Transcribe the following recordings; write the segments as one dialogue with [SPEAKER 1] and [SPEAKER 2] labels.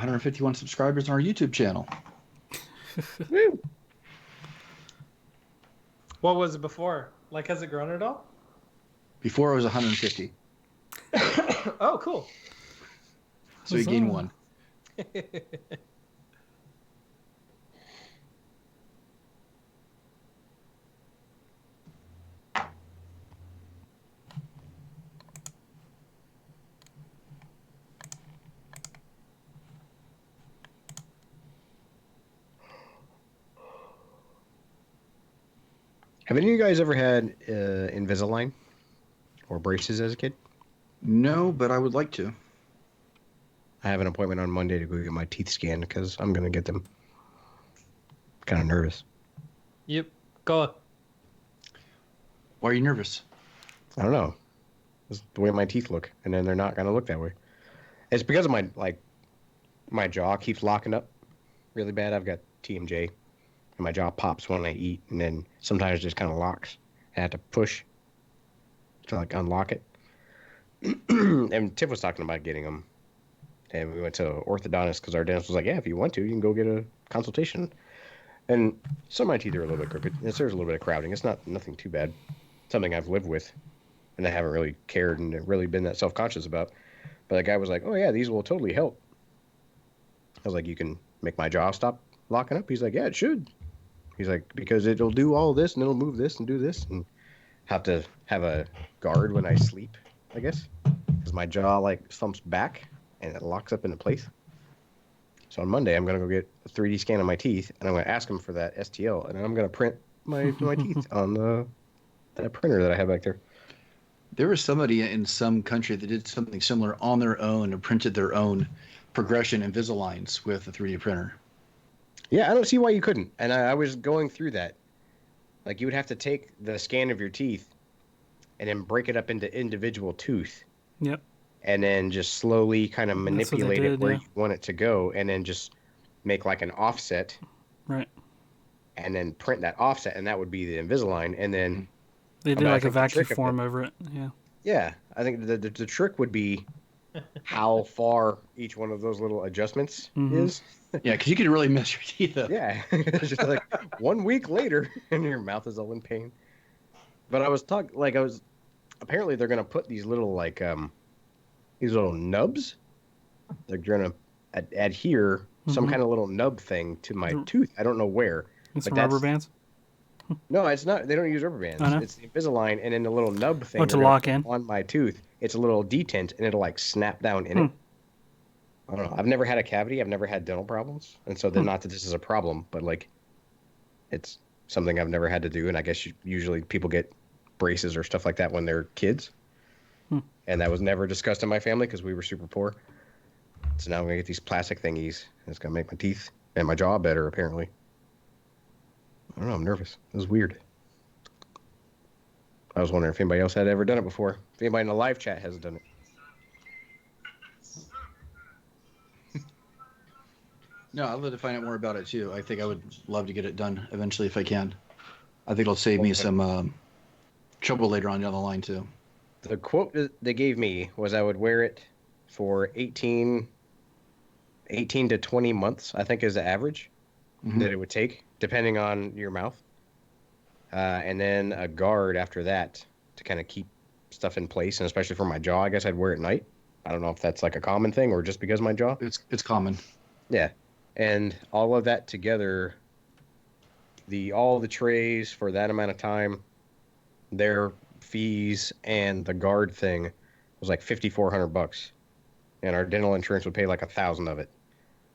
[SPEAKER 1] 151 subscribers on our YouTube channel.
[SPEAKER 2] Woo.
[SPEAKER 3] What was it before? Like, has it grown at all?
[SPEAKER 1] Before it was 150.
[SPEAKER 3] Oh, cool.
[SPEAKER 1] So you gained one.
[SPEAKER 2] Have any of you guys ever had Invisalign or braces as a kid?
[SPEAKER 1] No, but I would like to.
[SPEAKER 2] I have an appointment on Monday to go get my teeth scanned because I'm going to get them. Kind of nervous.
[SPEAKER 3] Yep. Go.
[SPEAKER 1] Why are you nervous?
[SPEAKER 2] I don't know. It's the way my teeth look, and then they're not going to look that way. It's because of my jaw keeps locking up really bad. I've got TMJ, and my jaw pops when I eat, and then sometimes it just kind of locks. I have to push to like unlock it. And Tiff was talking about getting them, and we went to an orthodontist because our dentist was like, "Yeah, if you want to, you can go get a consultation." And some of my teeth are a little bit crooked. There's a little bit of crowding. It's nothing too bad. Something I've lived with, and I haven't really cared and really been that self-conscious about. But the guy was like, "Oh yeah, these will totally help." I was like, "You can make my jaw stop locking up?" He's like, "Yeah, it should." He's like, "Because it'll do all this and it'll move this and do this and have to have a guard when I sleep, I guess, because my jaw like slumps back and it locks up into place." So on Monday, I'm gonna go get a 3D scan of my teeth, and I'm gonna ask him for that STL, and then I'm gonna print my teeth on that printer that I have back there.
[SPEAKER 1] There was somebody in some country that did something similar on their own and printed their own progression Invisaligns with a 3D printer.
[SPEAKER 2] Yeah, I don't see why you couldn't. And I was going through that. Like, you would have to take the scan of your teeth and then break it up into individual tooth.
[SPEAKER 4] Yep.
[SPEAKER 2] And then just slowly kind of manipulate it where you want it to go, and then just make like an offset.
[SPEAKER 4] Right.
[SPEAKER 2] And then print that offset, and that would be the Invisalign. And then
[SPEAKER 4] they did like a vacuum form over it. Yeah.
[SPEAKER 2] Yeah, I think the trick would be how far each one of those little adjustments is.
[SPEAKER 1] Yeah, because you could really mess your teeth up.
[SPEAKER 2] Yeah, it's just like 1 week later, and your mouth is all in pain. But apparently they're gonna put these little these little nubs. They're gonna adhere some kind of little nub thing to my tooth. I don't know where.
[SPEAKER 4] It's some rubber bands.
[SPEAKER 2] No, it's not. They don't use rubber bands. It's the Invisalign, and then the little nub thing
[SPEAKER 4] to lock in
[SPEAKER 2] on my tooth. It's a little detent, and it'll like snap down in it. I don't know. I've never had a cavity. I've never had dental problems, and so not that this is a problem, but like, it's something I've never had to do. And I guess usually people get braces or stuff like that when they're kids, and that was never discussed in my family because we were super poor. So now I'm gonna get these plastic thingies, and it's gonna make my teeth and my jaw better. Apparently, I don't know. I'm nervous. It was weird. I was wondering if anybody else had ever done it before. If anybody in the live chat has done it.
[SPEAKER 1] No, I'd love to find out more about it too. I think I would love to get it done eventually if I can. I think it'll save me some trouble later on down the line too.
[SPEAKER 2] The quote that they gave me was I would wear it for 18 to 20 months, I think is the average that it would take, depending on your mouth. And then a guard after that to kind of keep stuff in place, and especially for my jaw, I guess I'd wear it at night. I don't know if that's like a common thing or just because of my jaw.
[SPEAKER 1] It's common.
[SPEAKER 2] Yeah. And all of that together, all the trays for that amount of time, their fees and the guard thing was like $5,400, and our dental insurance would pay like 1,000 of it.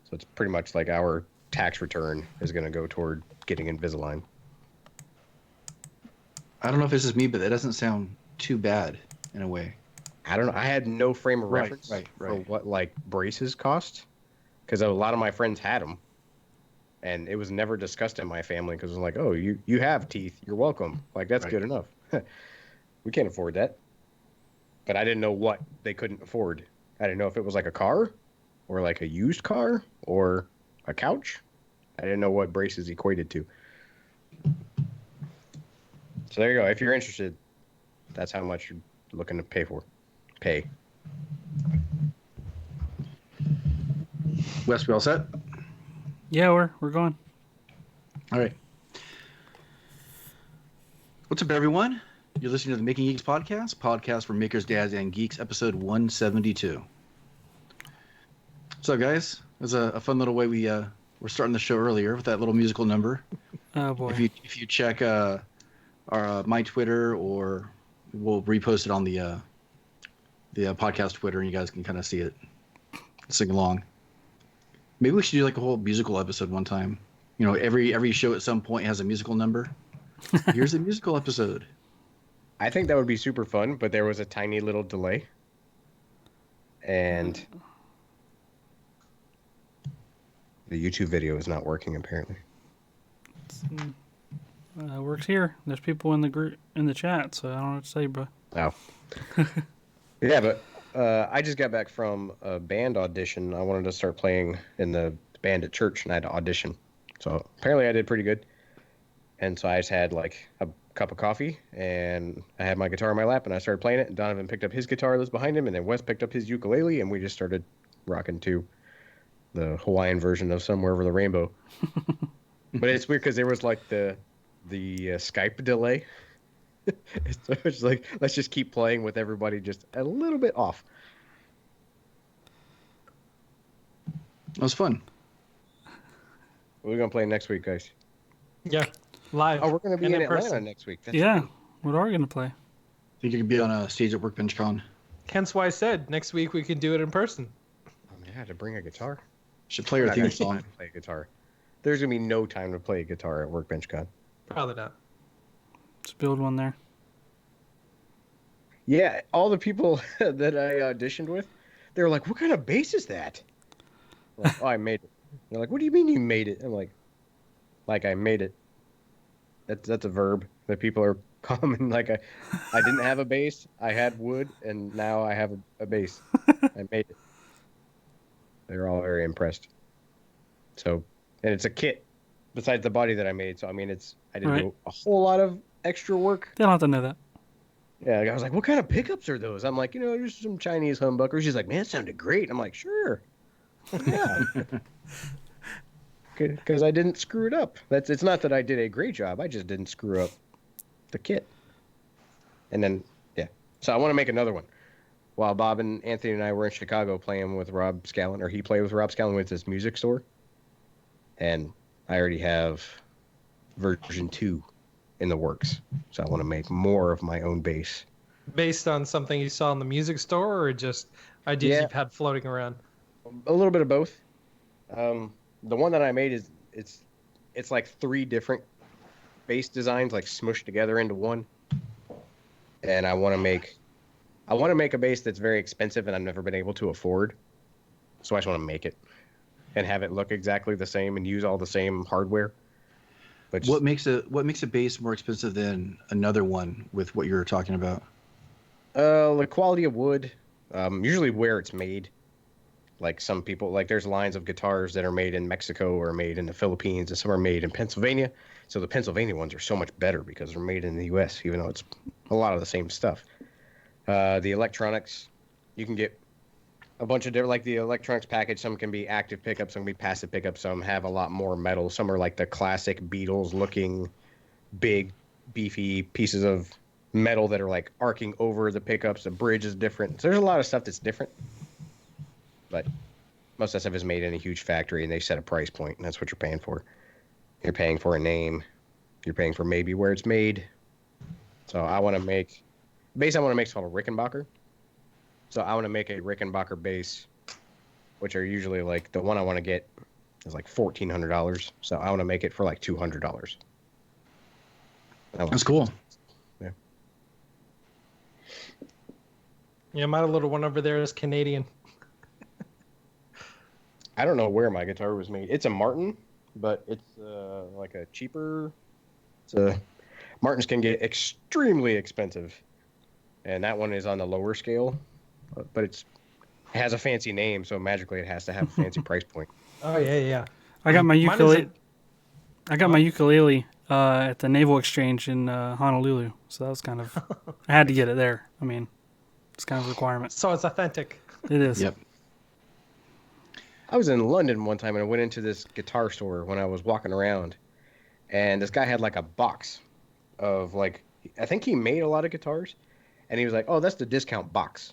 [SPEAKER 2] So it's pretty much like our tax return is going to go toward getting Invisalign.
[SPEAKER 1] I don't know if this is me, but that doesn't sound too bad in a way.
[SPEAKER 2] I don't know. I had no frame of reference for what like braces cost, because a lot of my friends had them, and it was never discussed in my family because it was like, oh, you have teeth, you're welcome. Like, that's good enough. We can't afford that. But I didn't know what they couldn't afford. I didn't know if it was like a car or like a used car or a couch. I didn't know what braces equated to. So there you go. If you're interested, that's how much you're looking to pay.
[SPEAKER 1] Wes, we all set?
[SPEAKER 4] Yeah, we're going.
[SPEAKER 1] All right. What's up, everyone? You're listening to the Making Geeks podcast for makers, dads, and geeks, episode 172. What's up, guys? It was a fun little way we're starting the show earlier with that little musical number.
[SPEAKER 4] Oh boy.
[SPEAKER 1] If you check our my Twitter, or we'll repost it on the podcast Twitter, and you guys can kind of see it, sing along. Maybe we should do like a whole musical episode one time. You know, every show at some point has a musical number. Here's a musical episode.
[SPEAKER 2] I think that would be super fun, but there was a tiny little delay. And the YouTube video is not working, apparently.
[SPEAKER 4] Works here. There's people in the group in the chat, so I don't know what to say, bro.
[SPEAKER 2] Oh. Yeah, but I just got back from a band audition. I wanted to start playing in the band at church, and I had to audition. So apparently I did pretty good. And so I just had like a cup of coffee, and I had my guitar in my lap, and I started playing it. And Donovan picked up his guitar that's behind him, and then Wes picked up his ukulele, and we just started rocking to the Hawaiian version of Somewhere Over the Rainbow. But it's weird because there was like the Skype delay. So it's like, let's just keep playing with everybody just a little bit off.
[SPEAKER 1] That was fun.
[SPEAKER 2] What are we going to play next week, guys?
[SPEAKER 3] Yeah, live.
[SPEAKER 2] Oh, we're going to be
[SPEAKER 3] and
[SPEAKER 2] in Atlanta
[SPEAKER 3] person.
[SPEAKER 2] next week. That's
[SPEAKER 4] Yeah.
[SPEAKER 2] right.
[SPEAKER 4] What are we gonna play?
[SPEAKER 1] I think you could be on a stage at Workbench Con.
[SPEAKER 3] Hence why I said next week we can do it in person.
[SPEAKER 2] Oh, man, I had to bring a guitar.
[SPEAKER 1] Should play our
[SPEAKER 2] I'm not
[SPEAKER 1] theme
[SPEAKER 2] gonna
[SPEAKER 1] song.
[SPEAKER 2] play a guitar. There's going to be no time to play a guitar at Workbench Con.
[SPEAKER 3] Probably not.
[SPEAKER 4] Let's build one there.
[SPEAKER 2] Yeah, all the people that I auditioned with, they were like, what kind of bass is that? I'm like, oh, I made it. They're like, what do you mean you made it? I'm like I made it. That's a verb that people are common. Like, I didn't have a bass. I had wood, and now I have a bass. I made it. They're all very impressed. So, and it's a kit besides the body that I made. So, I mean, I didn't
[SPEAKER 4] Right.
[SPEAKER 2] do a whole lot of extra work.
[SPEAKER 4] They don't have to know that.
[SPEAKER 2] Yeah, I was like, what kind of pickups are those? I'm like, just some Chinese humbuckers. She's like, man, it sounded great. I'm like, sure. Yeah. Because I didn't screw it up. It's not that I did a great job. I just didn't screw up the kit. And then, yeah. So I want to make another one. While Bob and Anthony and I were in Chicago playing with Rob Scallon, or he played with Rob Scallon with his music store. And I already have version 2 in the works. So I want to make more of my own bass.
[SPEAKER 3] Based on something you saw in the music store, or just ideas
[SPEAKER 2] Yeah.
[SPEAKER 3] you've had floating around?
[SPEAKER 2] A little bit of both. The one that I made is it's like 3 different bass designs like smushed together into one. And I want to make a bass that's very expensive and I've never been able to afford. So I just want to make it and have it look exactly the same and use all the same hardware. But
[SPEAKER 1] What makes a bass more expensive than another one with what you're talking about?
[SPEAKER 2] the quality of wood, usually where it's made. Like some people, like there's lines of guitars that are made in Mexico or made in the Philippines, and some are made in Pennsylvania. So the Pennsylvania ones are so much better because they're made in the U.S., even though it's a lot of the same stuff. The electronics, you can get a bunch of different, like the electronics package. Some can be active pickups, some can be passive pickups. Some have a lot more metal. Some are like the classic Beatles-looking, big, beefy pieces of metal that are like arcing over the pickups. The bridge is different. So there's a lot of stuff that's different. But most of that stuff is made in a huge factory, and they set a price point, and that's what you're paying for. You're paying for a name. You're paying for maybe where it's made. So I want to make... bass I want to make is called a Rickenbacker. So I want to make a Rickenbacker bass, which are usually like... the one I want to get is like $1,400. So I want to make it for like $200.
[SPEAKER 1] That's cool.
[SPEAKER 2] Yeah.
[SPEAKER 3] Yeah, my little one over there is Canadian.
[SPEAKER 2] I don't know where my guitar was made. It's a Martin, but it's like a cheaper... Martins can get extremely expensive. And that one is on the lower scale. But it has a fancy name, so magically it has to have a fancy price point.
[SPEAKER 3] Oh yeah, yeah.
[SPEAKER 4] I got my
[SPEAKER 3] Mine
[SPEAKER 4] ukulele.
[SPEAKER 3] isn't-
[SPEAKER 4] I got my ukulele at the Naval Exchange in Honolulu, so that was kind of. I had to get it there. I mean, it's kind of a requirement.
[SPEAKER 3] So it's authentic.
[SPEAKER 4] It is.
[SPEAKER 1] Yep.
[SPEAKER 2] I was in London one time and I went into this guitar store when I was walking around, and this guy had like a box of like I think he made a lot of guitars, and he was like, "Oh, that's the discount box."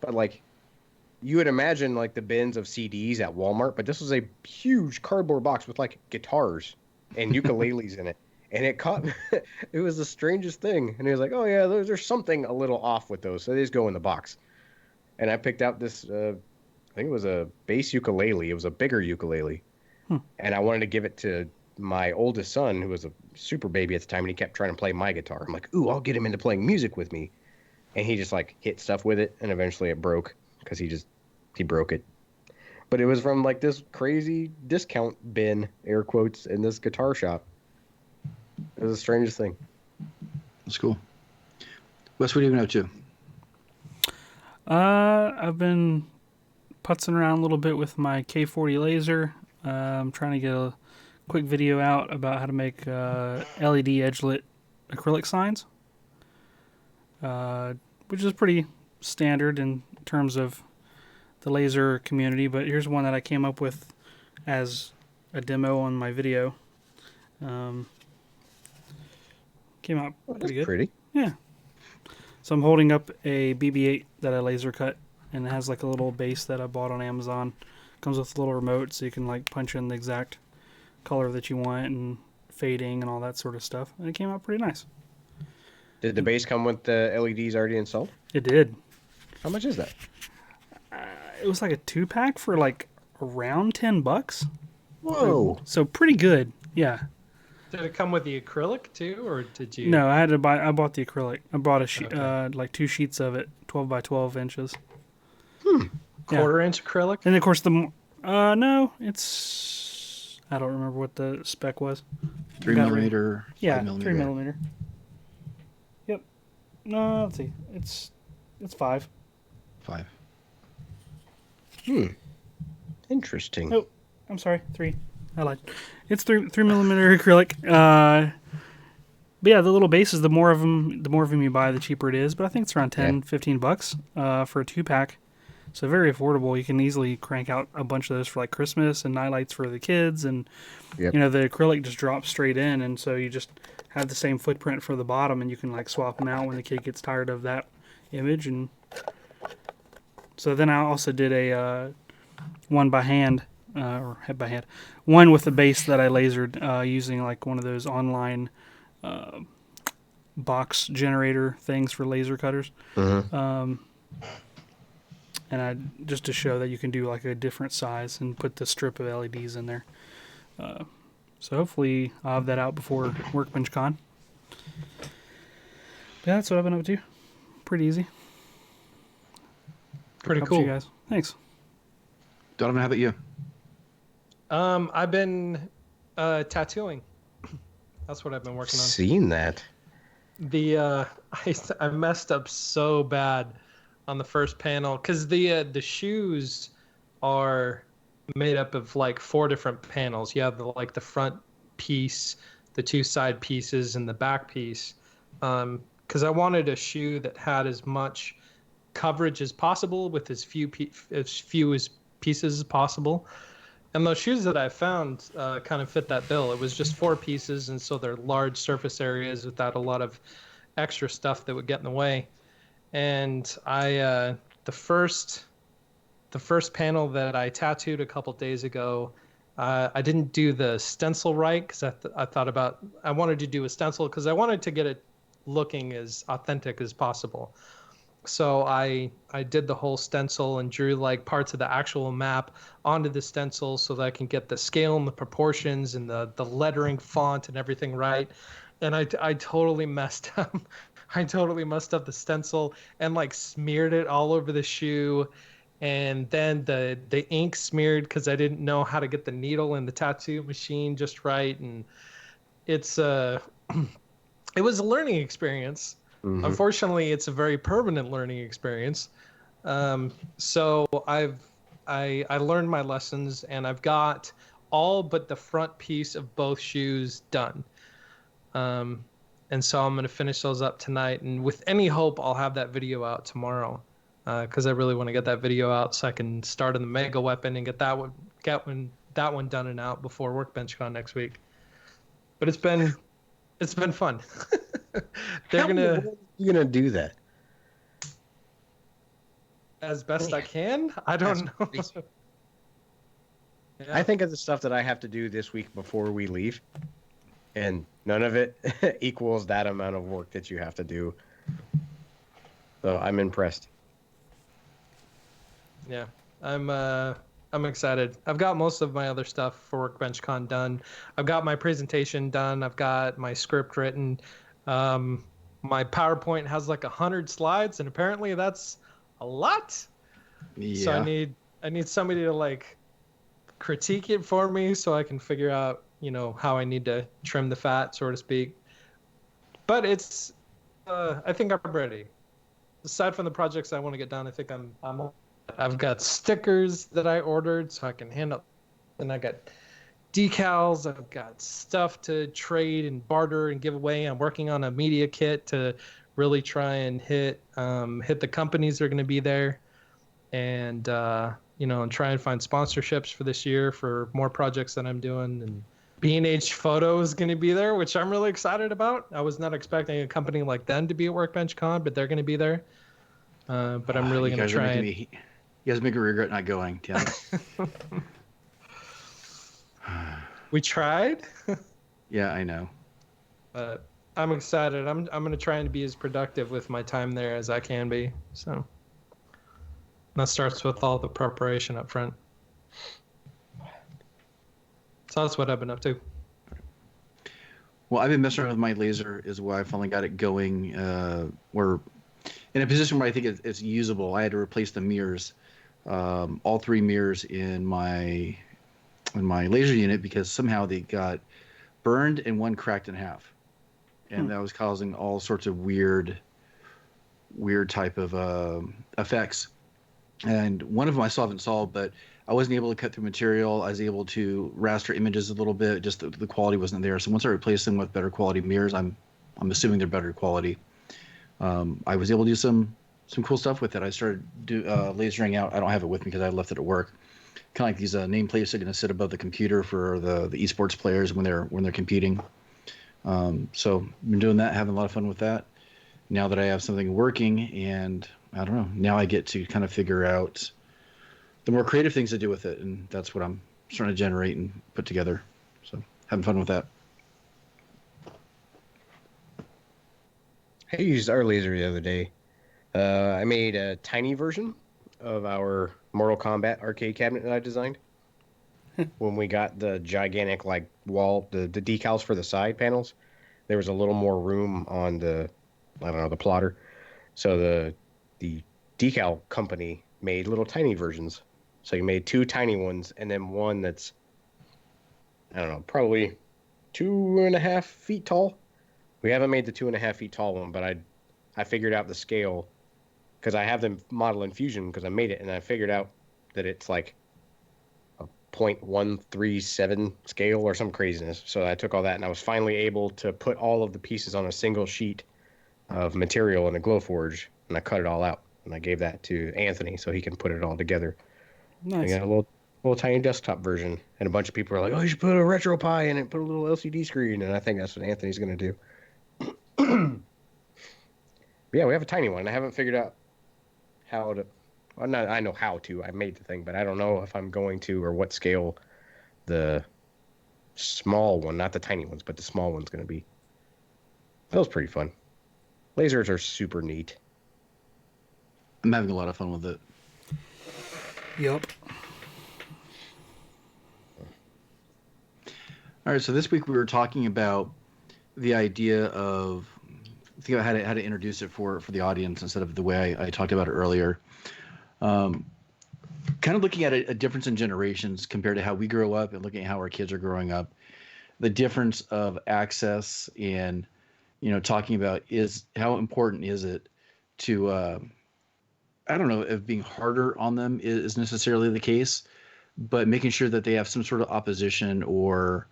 [SPEAKER 2] But like you would imagine like the bins of CDs at Walmart, but this was a huge cardboard box with like guitars and ukuleles in it. And it caught it was the strangest thing. And he was like, "Oh yeah, there's something a little off with those. So they just go in the box." And I picked out this I think it was a bass ukulele. It was a bigger ukulele.
[SPEAKER 4] Hmm.
[SPEAKER 2] And I wanted to give it to my oldest son, who was a super baby at the time, and he kept trying to play my guitar. I'm like, "Ooh, I'll get him into playing music with me." And he just like hit stuff with it, and eventually it broke because he broke it. But it was from like this crazy discount bin, air quotes, in this guitar shop. It was the strangest thing.
[SPEAKER 1] That's cool. Wes, what are you been up to?
[SPEAKER 4] I've been putzing around a little bit with my K40 laser. I'm trying to get a quick video out about how to make LED edge-lit acrylic signs, which is pretty standard in terms of the laser community. But here's one that I came up with as a demo on my video. Came out pretty good.
[SPEAKER 2] Pretty.
[SPEAKER 4] Yeah. So I'm holding up a BB-8 that I laser cut, and it has like a little base that I bought on Amazon. Comes with a little remote, so you can like punch in the exact color that you want and fading and all that sort of stuff. And it came out pretty nice.
[SPEAKER 2] Did the base come with the LEDs already installed?
[SPEAKER 4] It did.
[SPEAKER 2] How much is that?
[SPEAKER 4] It was like a 2-pack for like around $10.
[SPEAKER 2] Whoa.
[SPEAKER 4] So pretty good. Yeah.
[SPEAKER 3] Did it come with the acrylic too, or did you?
[SPEAKER 4] No, I bought the acrylic. I bought a sheet,
[SPEAKER 3] Okay.
[SPEAKER 4] like 2 sheets of it, 12 by 12 inches.
[SPEAKER 3] Quarter-inch acrylic.
[SPEAKER 4] And of course no, it's I don't remember what the spec was.
[SPEAKER 1] 3
[SPEAKER 4] Got
[SPEAKER 1] millimeter. 5
[SPEAKER 4] Yeah,
[SPEAKER 1] millimeter.
[SPEAKER 4] 3 millimeter. Yep. No, let's see. It's 5.
[SPEAKER 1] 5.
[SPEAKER 2] Interesting.
[SPEAKER 4] Nope. I'm sorry, 3. I lied. It's 3 millimeter acrylic. But yeah, the little bases, the more of them you buy, the cheaper it is. But I think it's around $15 for a 2-pack. So very affordable. You can easily crank out a bunch of those for like Christmas and nightlights for the kids. And
[SPEAKER 2] Yep.
[SPEAKER 4] you know, the acrylic just drops straight in, and so you just have the same footprint for the bottom, and you can like swap them out when the kid gets tired of that image. And so then I also did a one by hand, or head by hand, one with the base that I lasered using like one of those online box generator things for laser cutters. And I just to show that you can do like a different size and put the strip of LEDs in there. So hopefully I'll have that out before Workbench Con. Yeah, that's what I've been up to. Pretty easy.
[SPEAKER 3] Pretty
[SPEAKER 4] How about you
[SPEAKER 3] cool.
[SPEAKER 4] guys. Thanks.
[SPEAKER 1] Donovan, how about you?
[SPEAKER 3] I've been tattooing. That's what I've been working on.
[SPEAKER 2] Seen that.
[SPEAKER 3] I messed up so bad on the first panel because the shoes are made up of like 4 different panels. You have the front piece, the 2 side pieces, and the back piece. Because I wanted a shoe that had as much coverage as possible with as few pieces as possible. And those shoes that I found kind of fit that bill. It was just 4 pieces, and so they're large surface areas without a lot of extra stuff that would get in the way. And I the first panel that I tattooed a couple days ago, I didn't do the stencil right because I wanted to do a stencil because I wanted to get it looking as authentic as possible. So I did the whole stencil and drew like parts of the actual map onto the stencil so that I can get the scale and the proportions and the lettering font and everything right. And I totally messed up. I totally messed up the stencil and like smeared it all over the shoe. And then the ink smeared because I didn't know how to get the needle in the tattoo machine just right. And it's it was a learning experience.
[SPEAKER 2] Mm-hmm.
[SPEAKER 3] Unfortunately, it's a very permanent learning experience. So I learned my lessons, and I've got all but the front piece of both shoes done. And so I'm going to finish those up tonight, and with any hope, I'll have that video out tomorrow. because I really want to get that video out so I can start on the mega weapon and get that one done and out before Workbench Con next week. But it's been fun.
[SPEAKER 2] How in the world are you gonna do that?
[SPEAKER 3] As best I can. I don't know. Yeah.
[SPEAKER 2] I think of the stuff that I have to do this week before we leave, and none of it equals that amount of work that you have to do. So I'm impressed.
[SPEAKER 3] Yeah, I'm excited. I've got most of my other stuff for Workbench Con done. I've got my presentation done. I've got my script written. My PowerPoint has like 100 slides, and apparently that's a lot.
[SPEAKER 1] Yeah.
[SPEAKER 3] So I need somebody to like critique it for me so I can figure out, how I need to trim the fat, so to speak. But it's, I think I'm ready. Aside from the projects I want to get done, I think I've got stickers that I ordered so I can hand up, and I got decals. I've got stuff to trade and barter and give away. I'm working on a media kit to really try and hit the companies that are going to be there, and and try and find sponsorships for this year for more projects that I'm doing. And B&H Photo is going to be there, which I'm really excited about. I was not expecting a company like them to be at Workbench Con, but they're going to be there. But I'm really going to try.
[SPEAKER 1] You guys make me regret not going. Damn it.
[SPEAKER 3] We tried.
[SPEAKER 1] Yeah, I know.
[SPEAKER 3] But I'm excited. I'm going to try and be as productive with my time there as I can be. So that starts with all the preparation up front. So that's what I've been up to.
[SPEAKER 1] Well, I've been messing around with my laser is where I finally got it going. We're in a position where I think it's usable. I had to replace the mirrors, all 3 mirrors in my laser unit, because somehow they got burned and one cracked in half, and that was causing all sorts of weird type of effects. And one of them I still haven't solved, but I wasn't able to cut through material. I was able to raster images a little bit, just the quality wasn't there. So once I replaced them with better quality mirrors, I'm assuming they're better quality. I was able to do some cool stuff with it. I started lasering out. I don't have it with me because I left it at work. Kind of like these nameplates that are going to sit above the computer for the esports players when they're competing. So I've been doing that, having a lot of fun with that. Now that I have something working, and I don't know, now I get to kind of figure out the more creative things to do with it, and that's what I'm starting to generate and put together. So having fun with that.
[SPEAKER 2] I used our laser the other day. I made a tiny version of our Mortal Kombat arcade cabinet that I designed. When we got the gigantic wall, the decals for the side panels, there was a little more room on the plotter. So the decal company made little tiny versions. So you made 2 tiny ones and then one that's, I don't know, probably 2.5 feet tall. We haven't made the 2.5 feet tall one, but I figured out the scale because I have them model in Fusion because I made it, and I figured out that it's like a 0.137 scale or some craziness. So I took all that, and I was finally able to put all of the pieces on a single sheet of material in a Glowforge, and I cut it all out, and I gave that to Anthony so he can put it all together.
[SPEAKER 4] Nice.
[SPEAKER 2] I got a little tiny desktop version, and a bunch of people are like, "Oh, you should put a RetroPie in it, put a little LCD screen," and I think that's what Anthony's going to do. Yeah, we have a tiny one. I haven't figured out how to. Well, no, I know how to. I made the thing, but I don't know if I'm going to or what scale the small one, not the tiny ones, but the small one's going to be. That was pretty fun. Lasers are super neat.
[SPEAKER 1] I'm having a lot of fun with it.
[SPEAKER 4] Yep.
[SPEAKER 1] All right, so this week we were talking about the idea of think about how to introduce it for the audience instead of the way I talked about it earlier. Kind of looking at a difference in generations compared to how we grew up and looking at how our kids are growing up. The difference of access and, talking about how important is it to, I don't know if being harder on them is necessarily the case, but making sure that they have some sort of opposition or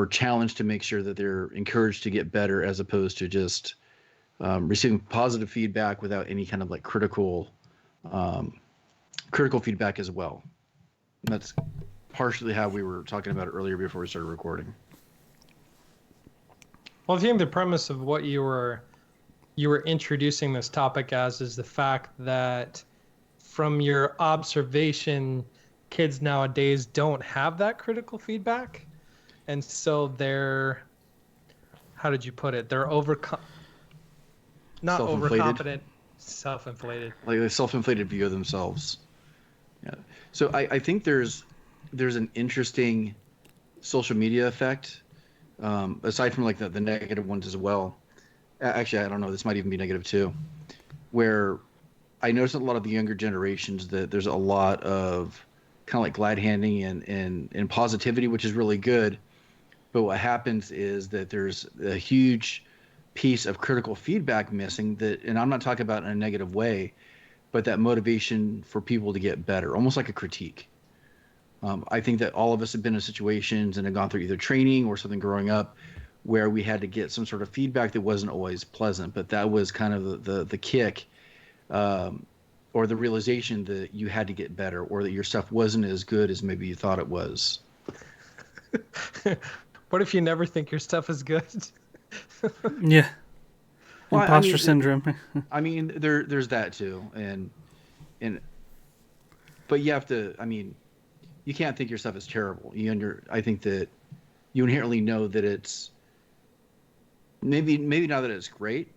[SPEAKER 1] challenge to make sure that they're encouraged to get better as opposed to just receiving positive feedback without any kind of critical critical feedback as well. And that's partially how we were talking about it earlier before we started recording.
[SPEAKER 3] Well, I think the premise of what you were introducing this topic as is the fact that from your observation, kids nowadays don't have that critical feedback, and so they're, how did you put it? They're not
[SPEAKER 1] Self-inflated.
[SPEAKER 3] overconfident, self-inflated.
[SPEAKER 1] Like a self-inflated view of themselves. Yeah. So I think there's an interesting social media effect, aside from like the negative ones as well. Actually, I don't know. This might even be negative too, where I notice a lot of the younger generations that there's a lot of kind of like glad handing and positivity, which is really good. But what happens is that there's a huge piece of critical feedback missing that, and I'm not talking about in a negative way, but that motivation for people to get better, almost like a critique. I think that all of us have been in situations and have gone through either training or something growing up where we had to get some sort of feedback that wasn't always pleasant, but that was kind of the kick, or the realization that you had to get better, or that your stuff wasn't as good as maybe you thought it was.
[SPEAKER 3] What if you never think your stuff is good?
[SPEAKER 4] Yeah.
[SPEAKER 1] Well,
[SPEAKER 4] Imposter syndrome.
[SPEAKER 1] I mean, there's that too, but you have to. I mean, you can't think your stuff is terrible. I think that you inherently know that it's maybe not that it's great,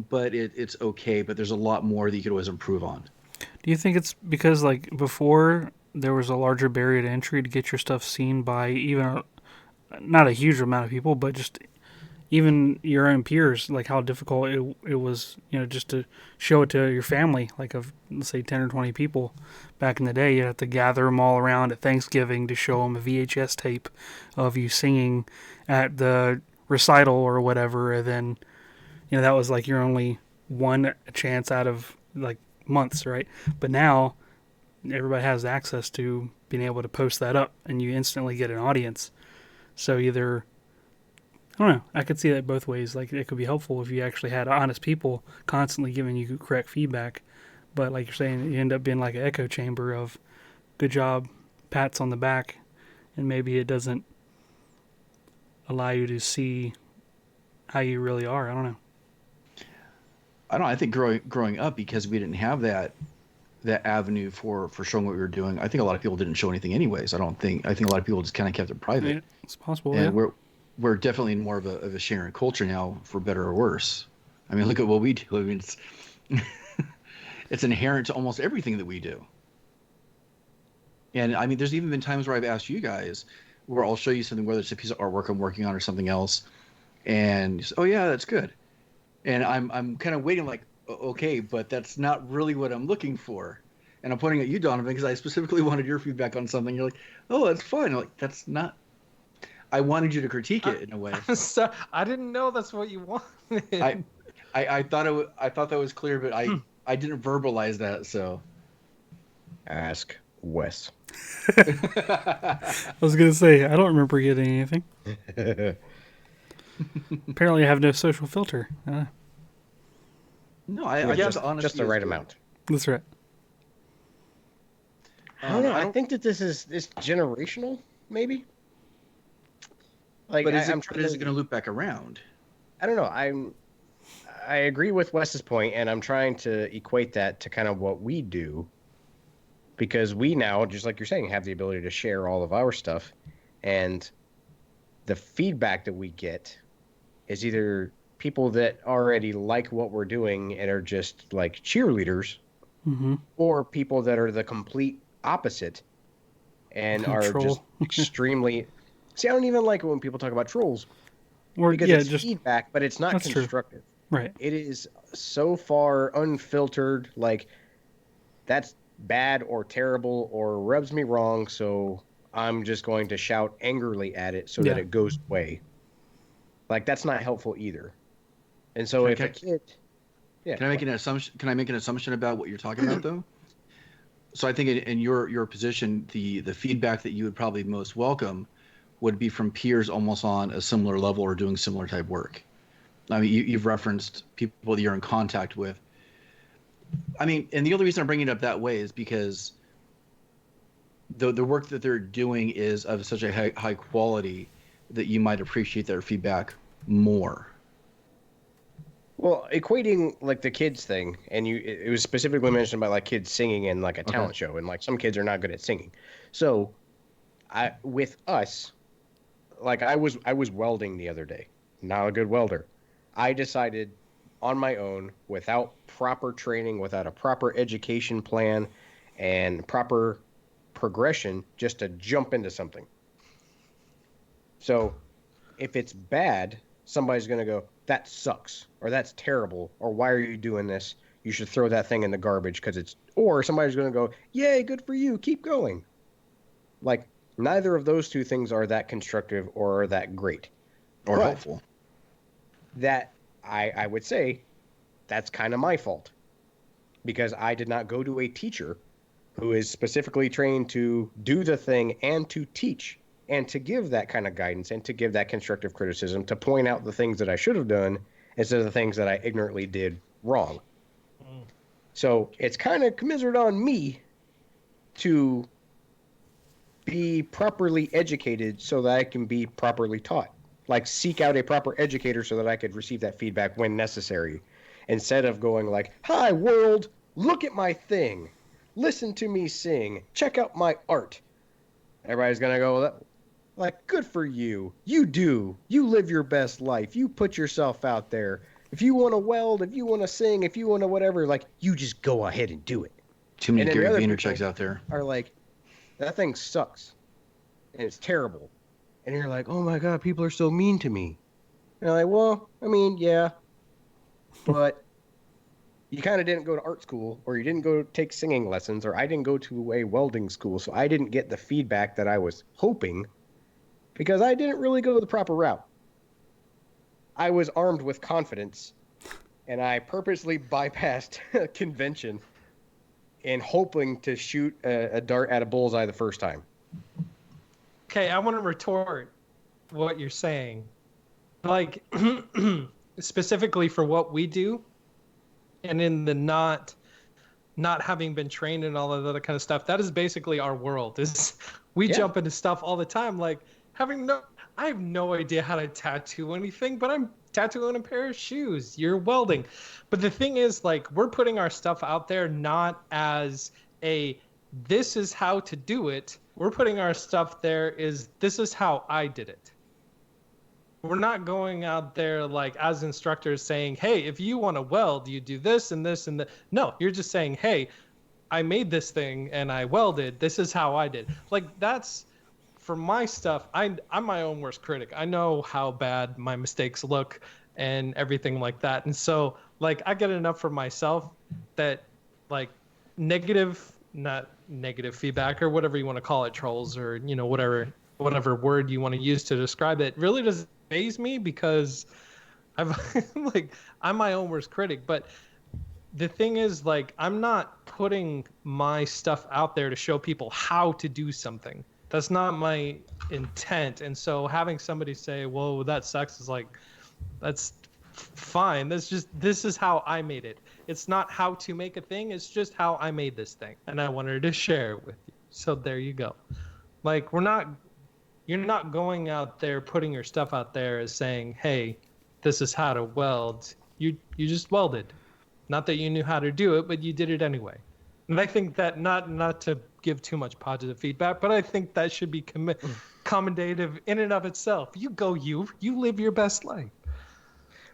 [SPEAKER 1] but it's okay. But there's a lot more that you could always improve on.
[SPEAKER 4] Do you think it's because, like, before there was a larger barrier to entry to get your stuff seen by even not a huge amount of people, but just even your own peers, like how difficult it was, just to show it to your family, like of, let's say, 10 or 20 people back in the day. You had to gather them all around at Thanksgiving to show them a VHS tape of you singing at the recital or whatever. And then, that was like your only one chance out of like months, right? But now everybody has access to being able to post that up and you instantly get an audience. So either, I don't know, I could see that both ways. Like, it could be helpful if you actually had honest people constantly giving you correct feedback. But like you're saying, you end up being like an echo chamber of good job, pats on the back, and maybe it doesn't allow you to see how you really are. I don't know.
[SPEAKER 1] I think growing up, because we didn't have that avenue for showing what we were doing, I think a lot of people didn't show anything anyways. I think a lot of people just kind of kept it private.
[SPEAKER 4] Yeah, it's possible.
[SPEAKER 1] And
[SPEAKER 4] Yeah.
[SPEAKER 1] we're definitely in more of a sharing culture now, for better or worse. I mean, look at what we do. I mean, it's inherent to almost everything that we do. And I mean, there's even been times where I've asked you guys, where I'll show you something, whether it's a piece of artwork I'm working on or something else, and you say, oh yeah, that's good. And I'm kind of waiting, like, okay, but that's not really what I'm looking for. And I'm pointing at you, Donovan, because I specifically wanted your feedback on something. You're like, oh, that's fine. I'm like, that's not. I wanted you to critique it in a way.
[SPEAKER 3] So, I didn't know that's what you wanted.
[SPEAKER 1] I thought that was clear, but I didn't verbalize that. So
[SPEAKER 2] Ask Wes.
[SPEAKER 4] I was gonna say, I don't remember getting anything. Apparently, I have no social filter.
[SPEAKER 1] no, I guess honestly,
[SPEAKER 2] just the right amount.
[SPEAKER 4] That's right.
[SPEAKER 2] I don't know. I think that this is generational, maybe. Like,
[SPEAKER 1] but is
[SPEAKER 2] I'm
[SPEAKER 1] it
[SPEAKER 2] trying
[SPEAKER 1] going to loop back around?
[SPEAKER 2] I don't know. I agree with Wes's point, and I'm trying to equate that to kind of what we do, because we now, just like you're saying, have the ability to share all of our stuff, and the feedback that we get is either people that already like what we're doing and are just like cheerleaders, or people that are the complete opposite and are just extremely. See, I don't even like it when people talk about trolls, because it's just feedback, but it's not constructive.
[SPEAKER 4] True. Right.
[SPEAKER 2] It is so far unfiltered, like, that's bad or terrible or rubs me wrong, so I'm just going to shout angrily at it so that it goes away. Like, that's not helpful either. And so if a kid... Yeah,
[SPEAKER 1] can I make an assumption? Can I make an assumption about what you're talking about, though? So I think in your position, the feedback that you would probably most welcome would be from peers almost on a similar level or doing similar type work. I mean, you've referenced people that you're in contact with. I mean, and the only reason I'm bringing it up that way is because the work that they're doing is of such a high quality that you might appreciate their feedback more.
[SPEAKER 2] Well, equating like the kids thing, and it was specifically mentioned about like kids singing in like a
[SPEAKER 1] Okay.
[SPEAKER 2] talent show, and like some kids are not good at singing. So, with us, like I was welding the other day. Not a good welder. I decided on my own, without proper training, without a proper education plan, and proper progression, just to jump into something. So, if it's bad, somebody's going to go, that sucks, or that's terrible, or why are you doing this? You should throw that thing in the garbage because it's, or somebody's going to go, yay, good for you, keep going. Like, neither of those two things are that constructive or that great.
[SPEAKER 1] Or
[SPEAKER 2] But
[SPEAKER 1] helpful.
[SPEAKER 2] that, I would say, that's kind of my fault. Because I did not go to a teacher who is specifically trained to do the thing and to teach and to give that kind of guidance and to give that constructive criticism, to point out the things that I should have done instead of the things that I ignorantly did wrong. So it's kind of commiserate on me to be properly educated so that I can be properly taught. Like, seek out a proper educator so that I could receive that feedback when necessary, instead of going like, hi world, look at my thing, listen to me sing, check out my art. Everybody's gonna go like, good for you, you live your best life, you put yourself out there. If you want to weld, if you want to sing, if you want to whatever, like, you just go ahead and do it.
[SPEAKER 1] Too many
[SPEAKER 2] And then
[SPEAKER 1] Gary
[SPEAKER 2] the other
[SPEAKER 1] Vaynerchuk's
[SPEAKER 2] people
[SPEAKER 1] out there.
[SPEAKER 2] are like, that thing sucks and it's terrible. And you're like, oh my god, people are so mean to me. And you're like, well, I mean, yeah, but you kind of didn't go to art school, or you didn't go take singing lessons, or I didn't go to a welding school, so I didn't get the feedback that I was hoping because I didn't really go the proper route. I was armed with confidence, and I purposely bypassed a convention in hoping to shoot a dart at a bullseye the first time.
[SPEAKER 3] Okay, I want to retort what you're saying. Like, specifically for what we do, and in the not having been trained and all of that other kind of stuff, that is basically our world. Is we jump into stuff all the time, like I have no idea how to tattoo anything, but I'm tattooing a pair of shoes. You're welding. But the thing is, like, we're putting our stuff out there not as this is how to do it. We're putting our stuff there this is how I did it. We're not going out there like as instructors saying, hey, if you want to weld, you do this and this and that. No, you're just saying, hey, I made this thing and I welded. This is how I did. Like, that's for my stuff. I'm my own worst critic. I know how bad my mistakes look and everything like that. And so, like, I get enough for myself that, like, not negative feedback or whatever you want to call it, trolls, or, you know, whatever word you want to use to describe it, really doesn't faze me, because I'm my own worst critic. But the thing is, like, I'm not putting my stuff out there to show people how to do something. That's not my intent. And so having somebody say, whoa, that sucks, is like, that's fine. This is how I made it. It's not how to make a thing. It's just how I made this thing. And I wanted to share it with you. So there you go. Like, you're not going out there putting your stuff out there as saying, hey, this is how to weld. You just welded. Not that you knew how to do it, but you did it anyway. And I think that, not to give too much positive feedback, but I think that should be commendative in and of itself. You live your best life.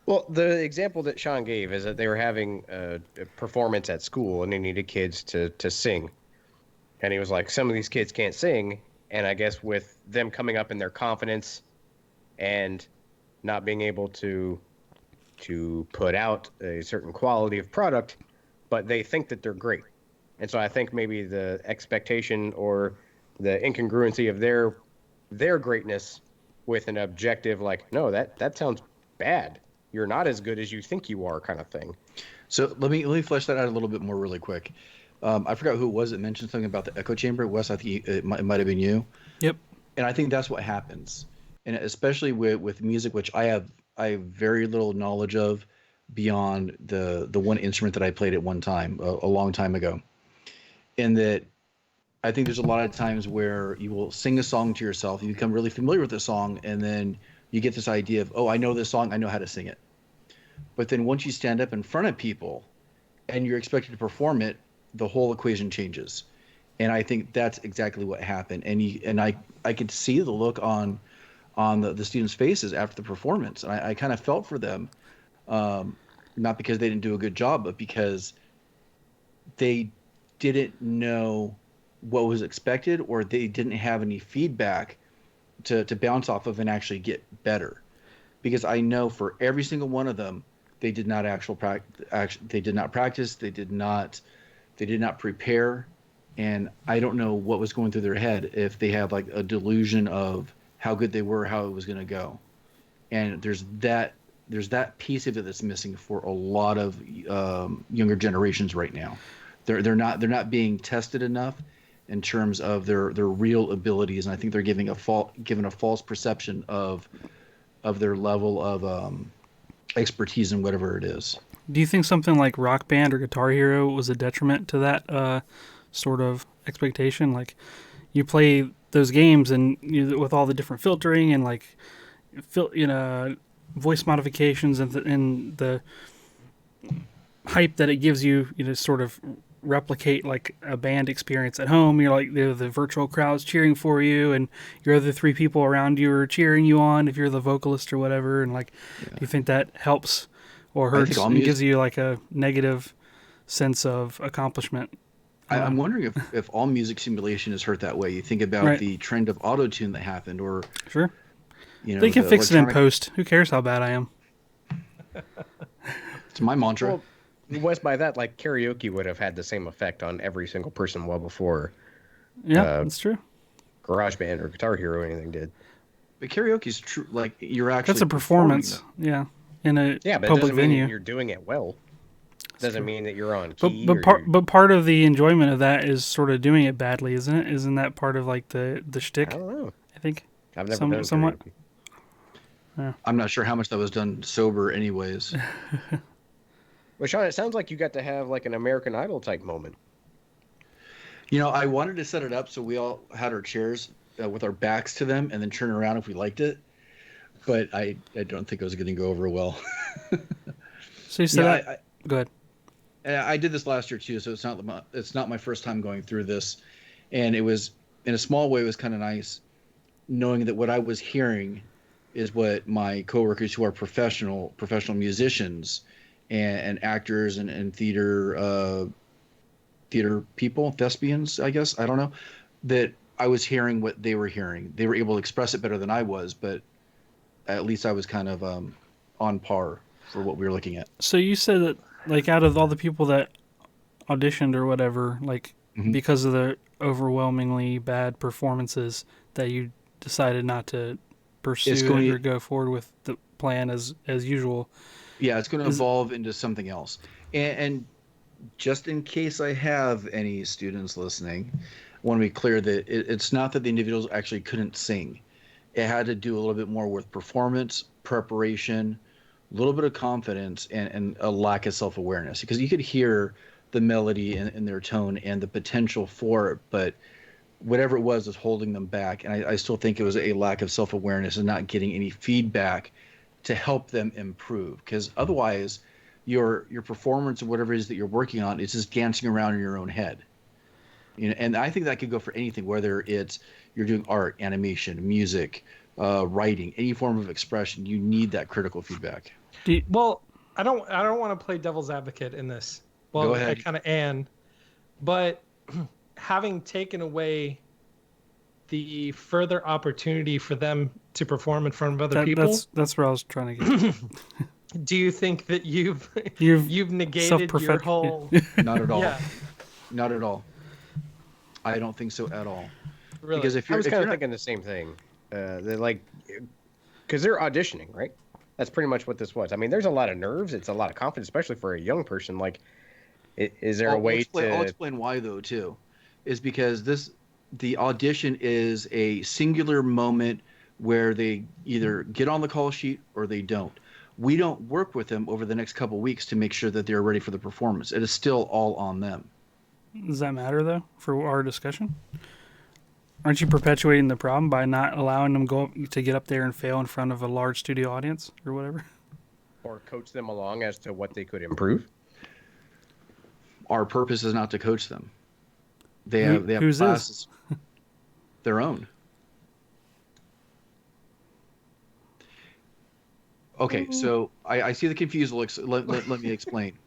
[SPEAKER 2] Well, the example that Sean gave is that they were having a performance at school and they needed kids to sing. And he was like, some of these kids can't sing. And I guess with them coming up in their confidence and not being able to put out a certain quality of product, but they think that they're great. And so I think maybe the expectation or the incongruency of their greatness with an objective, like, no, that sounds bad. You're not as good as you think you are, kind of thing.
[SPEAKER 1] So let me flesh that out a little bit more really quick. I forgot who it was that mentioned something about the echo chamber. Wes, I think it might have been you.
[SPEAKER 4] Yep.
[SPEAKER 1] And I think that's what happens, and especially with music, which I have very little knowledge of. beyond the one instrument that I played at one time a long time ago. And that I think there's a lot of times where you will sing a song to yourself, you become really familiar with the song, and then you get this idea of, oh, I know this song, I know how to sing it. But then once you stand up in front of people and you're expected to perform it, the whole equation changes. And I think that's exactly what happened. And I could see the look on the students' faces after the performance. And I kind of felt for them, not because they didn't do a good job, but because they didn't know what was expected, or they didn't have any feedback to bounce off of and actually get better. Because I know for every single one of them, they did not they did not practice, they did not prepare, and I don't know what was going through their head, if they had like a delusion of how good they were, how it was going to go. And there's that piece of it that's missing for a lot of younger generations right now. They're not being tested enough in terms of their real abilities, and I think they're given a false perception of their level of expertise in whatever it is.
[SPEAKER 4] Do you think something like Rock Band or Guitar Hero was a detriment to that sort of expectation? Like, you play those games and with all the different filtering and like voice modifications and the hype that it gives you, sort of replicate like a band experience at home. You're like the virtual crowds cheering for you, and your other three people around you are cheering you on if you're the vocalist or whatever. And like, do you think that helps or hurts and gives you like a negative sense of accomplishment?
[SPEAKER 1] I'm wondering if all music simulation is hurt that way. You think about the trend of auto-tune that happened, or
[SPEAKER 4] sure, they can fix it in post. Who cares how bad I am?
[SPEAKER 1] It's my mantra.
[SPEAKER 2] Well, Wes, by that, like, karaoke would have had the same effect on every single person well before.
[SPEAKER 4] Yeah, that's true.
[SPEAKER 2] GarageBand or Guitar Hero or anything did.
[SPEAKER 1] But karaoke is true. Like, you're actually
[SPEAKER 4] that's a performance. Yeah, in a
[SPEAKER 2] but
[SPEAKER 4] public
[SPEAKER 2] it doesn't
[SPEAKER 4] venue.
[SPEAKER 2] mean you're doing it well. Doesn't mean that you're on key.
[SPEAKER 4] But part of the enjoyment of that is sort of doing it badly, isn't it? Isn't that part of like the shtick?
[SPEAKER 2] I don't know.
[SPEAKER 4] I think
[SPEAKER 2] I've never done
[SPEAKER 4] somewhat.
[SPEAKER 2] karaoke.
[SPEAKER 4] Yeah.
[SPEAKER 1] I'm not sure how much that was done sober, anyways.
[SPEAKER 2] Well, Sean, it sounds like you got to have like an American Idol type moment.
[SPEAKER 1] I wanted to set it up so we all had our chairs with our backs to them and then turn around if we liked it. But I don't think it was going to go over well.
[SPEAKER 4] So you said go ahead.
[SPEAKER 1] I did this last year too, so it's not my first time going through this. And it was, in a small way, it was kind of nice knowing that what I was hearing is what my coworkers who are professional musicians and actors and theater people, thespians, I guess, I don't know, that I was hearing what they were hearing. They were able to express it better than I was, but at least I was kind of on par for what we were looking at.
[SPEAKER 4] So you said that, like, out of all the people that auditioned or whatever, like, because of the overwhelmingly bad performances, that you decided not to pursue or go forward with the plan as usual.
[SPEAKER 1] Yeah, it's going to evolve into something else. And just in case I have any students listening, I want to be clear that it's not that the individuals actually couldn't sing. It had to do a little bit more with performance, preparation, a little bit of confidence, and a lack of self-awareness. Because you could hear the melody in their tone and the potential for it, but whatever it was holding them back. And I still think it was a lack of self-awareness and not getting any feedback to help them improve. Because otherwise, your performance or whatever it is that you're working on is just dancing around in your own head. And I think that could go for anything, whether it's you're doing art, animation, music, writing, any form of expression. You need that critical feedback.
[SPEAKER 3] Well, I don't want to play devil's advocate in this. Well,
[SPEAKER 1] go ahead.
[SPEAKER 3] I kind of but having taken away the further opportunity for them to perform in front of other people.
[SPEAKER 4] That's where I was trying to get.
[SPEAKER 3] Do you think that you've negated your whole?
[SPEAKER 1] Not at all.
[SPEAKER 3] Yeah.
[SPEAKER 1] Not at all. I don't think so at all.
[SPEAKER 3] Really?
[SPEAKER 1] Because
[SPEAKER 2] I was kind of thinking the same thing. They're like, because they're auditioning, right? That's pretty much what this was. I mean, there's a lot of nerves. It's a lot of confidence, especially for a young person. Like, is there a way to?
[SPEAKER 1] I'll explain why though too, is because the audition is a singular moment where they either get on the call sheet or they don't. We don't work with them over the next couple weeks to make sure that they're ready for the performance. It is still all on them.
[SPEAKER 4] Does that matter though for our discussion? Aren't you perpetuating the problem by not allowing them to get up there and fail in front of a large studio audience or whatever?
[SPEAKER 2] Or coach them along as to what they could improve.
[SPEAKER 1] Our purpose is not to coach them. They have
[SPEAKER 4] Whose
[SPEAKER 1] classes their own. Okay, so I see the confused looks. Let me explain.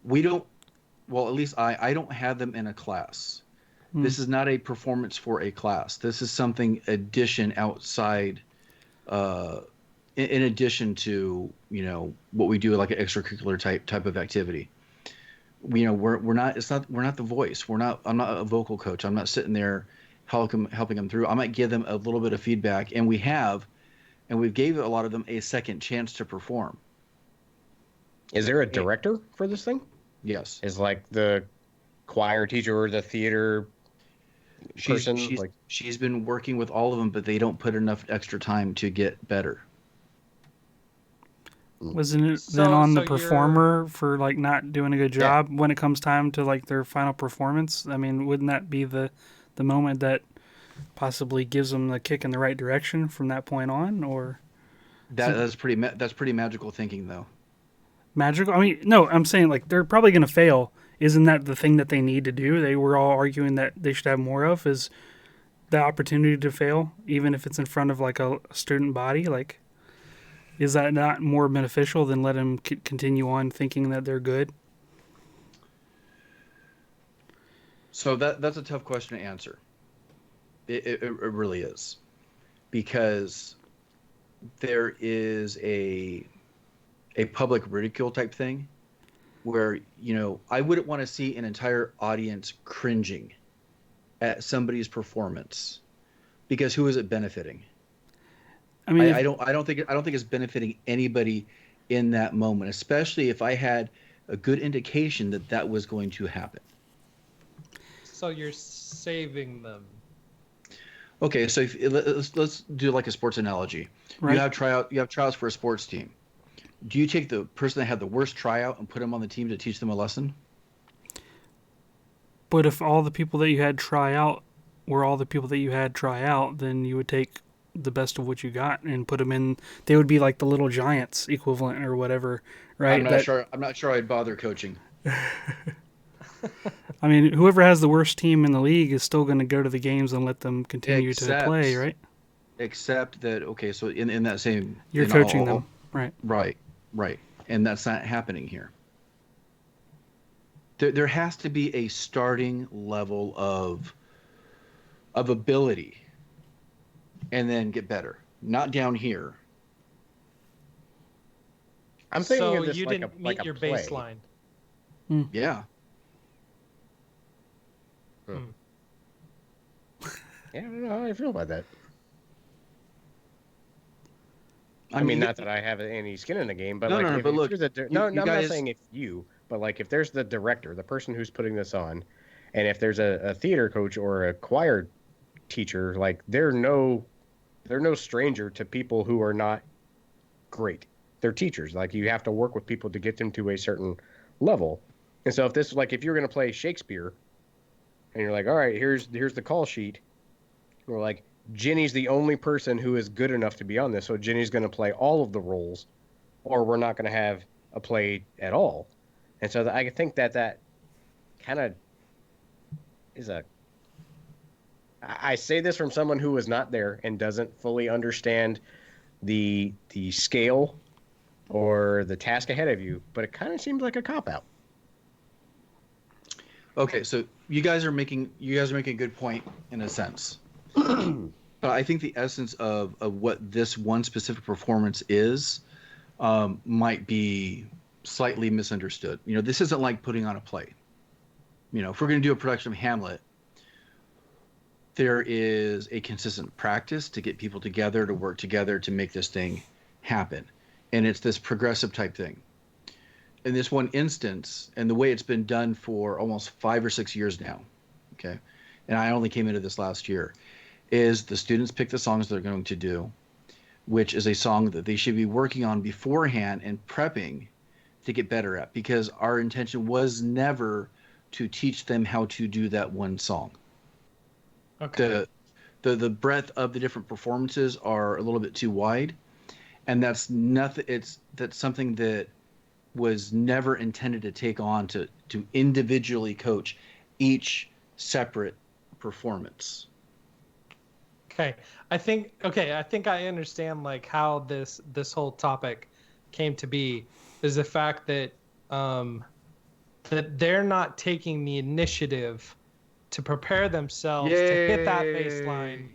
[SPEAKER 1] We don't, well, at least I don't have them in a class. This is not a performance for a class. This is something outside, in addition to, what we do, like an extracurricular type of activity. We're not the voice. I'm not a vocal coach. I'm not sitting there helping them through. I might give them a little bit of feedback, and we've gave a lot of them a second chance to perform.
[SPEAKER 2] Is there a director for this thing?
[SPEAKER 1] Yes.
[SPEAKER 2] Is like the choir teacher or the theater person?
[SPEAKER 1] She's been working with all of them, but they don't put enough extra time to get better.
[SPEAKER 4] Wasn't it then on the performer for like not doing a good job when it comes time to like their final performance? I mean, wouldn't that be the moment that possibly gives them the kick in the right direction from that point on? Or
[SPEAKER 1] that's pretty magical thinking, though.
[SPEAKER 4] Magical? I mean, no, I'm saying like they're probably going to fail. Isn't that the thing that they need to do? They were all arguing that they should have more of is the opportunity to fail, even if it's in front of like a student body. Like, is that not more beneficial than let them continue on thinking that they're good?
[SPEAKER 1] So that's a tough question to answer. It really is, because there is a public ridicule type thing where, I wouldn't want to see an entire audience cringing at somebody's performance, because who is it benefiting? I mean, I don't think it's benefiting anybody in that moment, especially if I had a good indication that was going to happen.
[SPEAKER 3] So you're saving them.
[SPEAKER 1] Okay, so let's do like a sports analogy. Right. You have tryouts for a sports team. Do you take the person that had the worst tryout and put them on the team to teach them a lesson?
[SPEAKER 4] But if all the people that you had try out were all the people that you had try out, then you would take the best of what you got and put them in. They would be like the Little Giants equivalent or whatever, right?
[SPEAKER 1] I'm not sure I'd bother coaching.
[SPEAKER 4] I mean, whoever has the worst team in the league is still going to go to the games and let them continue to play, right?
[SPEAKER 1] Except that, okay, so in that same...
[SPEAKER 4] You're coaching them, right?
[SPEAKER 1] Right. And that's not happening here. There has to be a starting level of ability and then get better. Not down here.
[SPEAKER 2] I'm thinking
[SPEAKER 3] so
[SPEAKER 2] of this
[SPEAKER 3] you
[SPEAKER 2] like
[SPEAKER 3] didn't
[SPEAKER 2] a
[SPEAKER 3] meet your
[SPEAKER 2] play.
[SPEAKER 3] baseline.
[SPEAKER 1] Yeah.
[SPEAKER 2] Yeah, I don't know how I feel about that. I mean, not that I have any skin in the game, but I'm not saying if you, but like if there's the director, the person who's putting this on, and if there's a theater coach or a choir teacher, like they're no stranger to people who are not great. They're teachers. Like you have to work with people to get them to a certain level. And so if you're going to play Shakespeare, and you're like, all right, here's the call sheet, and we're like, Jenny's the only person who is good enough to be on this, so Jenny's going to play all of the roles, or we're not going to have a play at all. And so I think that kind of is I say this from someone who was not there and doesn't fully understand the scale or the task ahead of you, but it kind of seems like a cop-out.
[SPEAKER 1] Okay, so you guys are making a good point in a sense. But I think the essence of what this one specific performance is might be slightly misunderstood. This isn't like putting on a play. If we're going to do a production of Hamlet, there is a consistent practice to get people together, to work together, to make this thing happen. And it's this progressive type thing. In this one instance, and the way it's been done for almost 5 or 6 years now, okay, and I only came into this last year, is the students pick the songs they're going to do. which is a song that they should be working on beforehand and prepping to get better at, because our intention was never to teach them how to do that one song.
[SPEAKER 3] Okay.
[SPEAKER 1] The breadth of the different performances are a little bit too wide, and that's nothing. That's something that was never intended to take on to individually coach each separate performance.
[SPEAKER 3] Okay. I think I understand like how this whole topic came to be is the fact that that they're not taking the initiative to prepare themselves to hit that baseline.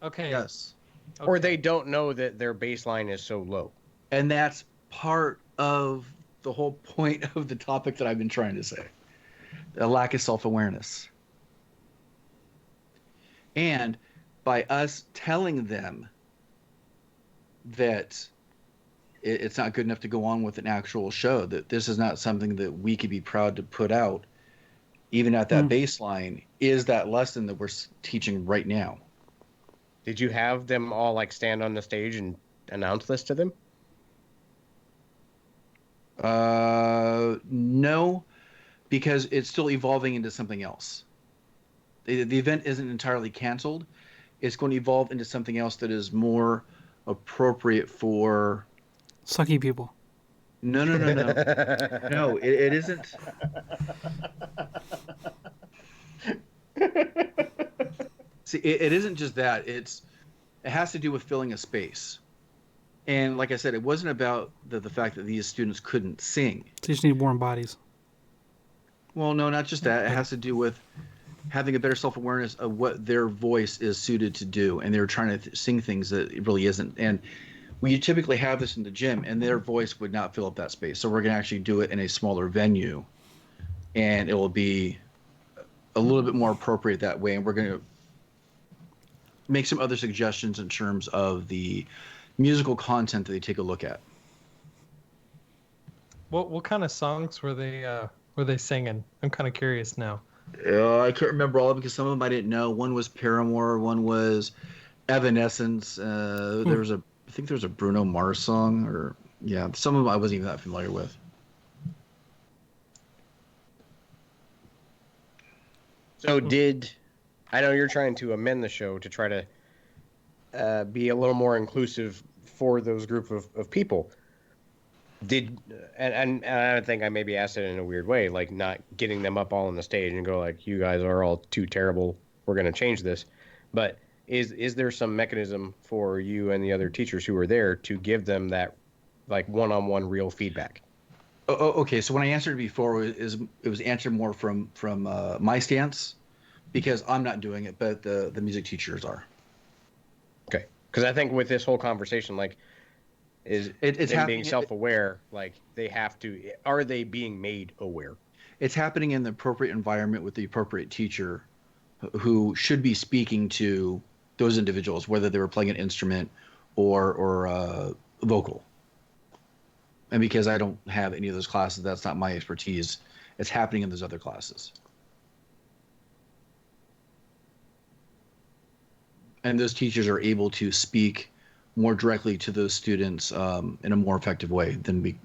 [SPEAKER 3] Okay.
[SPEAKER 1] Yes.
[SPEAKER 3] Okay.
[SPEAKER 2] Or they don't know that their baseline is so low.
[SPEAKER 1] And that's part of the whole point of the topic that I've been trying to say. A lack of self-awareness. And by us telling them that it's not good enough to go on with an actual show, that this is not something that we could be proud to put out, even at that baseline, is that lesson that we're teaching right now.
[SPEAKER 2] Did you have them all like stand on the stage and announce this to them?
[SPEAKER 1] No, because it's still evolving into something else. The event isn't entirely canceled. It's going to evolve into something else that is more appropriate for
[SPEAKER 4] Sucky people.
[SPEAKER 1] No. No, it isn't. See, it isn't just that. It has to do with filling a space. And like I said, it wasn't about the fact that these students couldn't sing.
[SPEAKER 4] They just need warm bodies.
[SPEAKER 1] Well, no, not just that. It has to do with having a better self-awareness of what their voice is suited to do. And they're trying to sing things that it really isn't. And we typically have this in the gym, and their voice would not fill up that space. So we're going to actually do it in a smaller venue. And it will be a little bit more appropriate that way. And we're going to make some other suggestions in terms of the musical content that they take a look at.
[SPEAKER 3] What kind of songs were they singing? I'm kind of curious now.
[SPEAKER 1] I can't remember all of them because some of them I didn't know. One was Paramore, one was Evanescence. I think there was a Bruno Mars song, or yeah, some of them I wasn't even that familiar with.
[SPEAKER 2] So I know you're trying to amend the show to try to be a little more inclusive for those group of people. And I think I maybe asked it in a weird way, like not getting them up all on the stage and go like, you guys are all too terrible, we're going to change this. But is there some mechanism for you and the other teachers who were there to give them that like one-on-one real feedback?
[SPEAKER 1] Okay. So when I answered before, it was answered more from my stance, because I'm not doing it, but the music teachers are.
[SPEAKER 2] Okay, because I think with this whole conversation, like, it's being self-aware, like they have to. Are they being made aware?
[SPEAKER 1] It's happening in the appropriate environment with the appropriate teacher, who should be speaking to those individuals, whether they were playing an instrument or vocal. And because I don't have any of those classes, that's not my expertise. It's happening in those other classes. And those teachers are able to speak more directly to those students in a more effective way than we,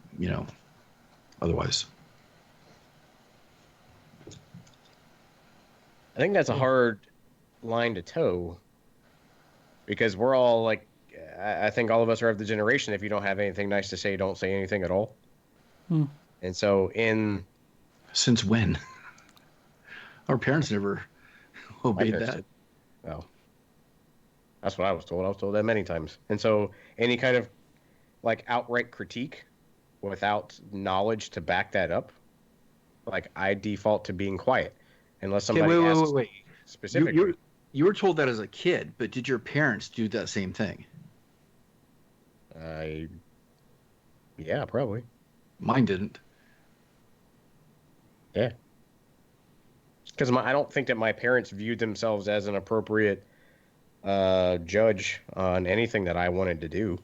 [SPEAKER 1] otherwise.
[SPEAKER 2] I think that's a hard line to toe, because we're all like, I think all of us are of the generation, if you don't have anything nice to say, don't say anything at all. And so
[SPEAKER 1] Since when? Our parents never obeyed that.
[SPEAKER 2] Well, that's what I was told. I was told that many times. And so any kind of like outright critique without knowledge to back that up, like I default to being quiet unless somebody asks
[SPEAKER 1] wait.
[SPEAKER 2] specifically.
[SPEAKER 1] You were told that as a kid, but did your parents do that same thing?
[SPEAKER 2] Yeah, probably.
[SPEAKER 1] Mine didn't.
[SPEAKER 2] Yeah. Because I don't think that my parents viewed themselves as an appropriate judge on anything that I wanted to do.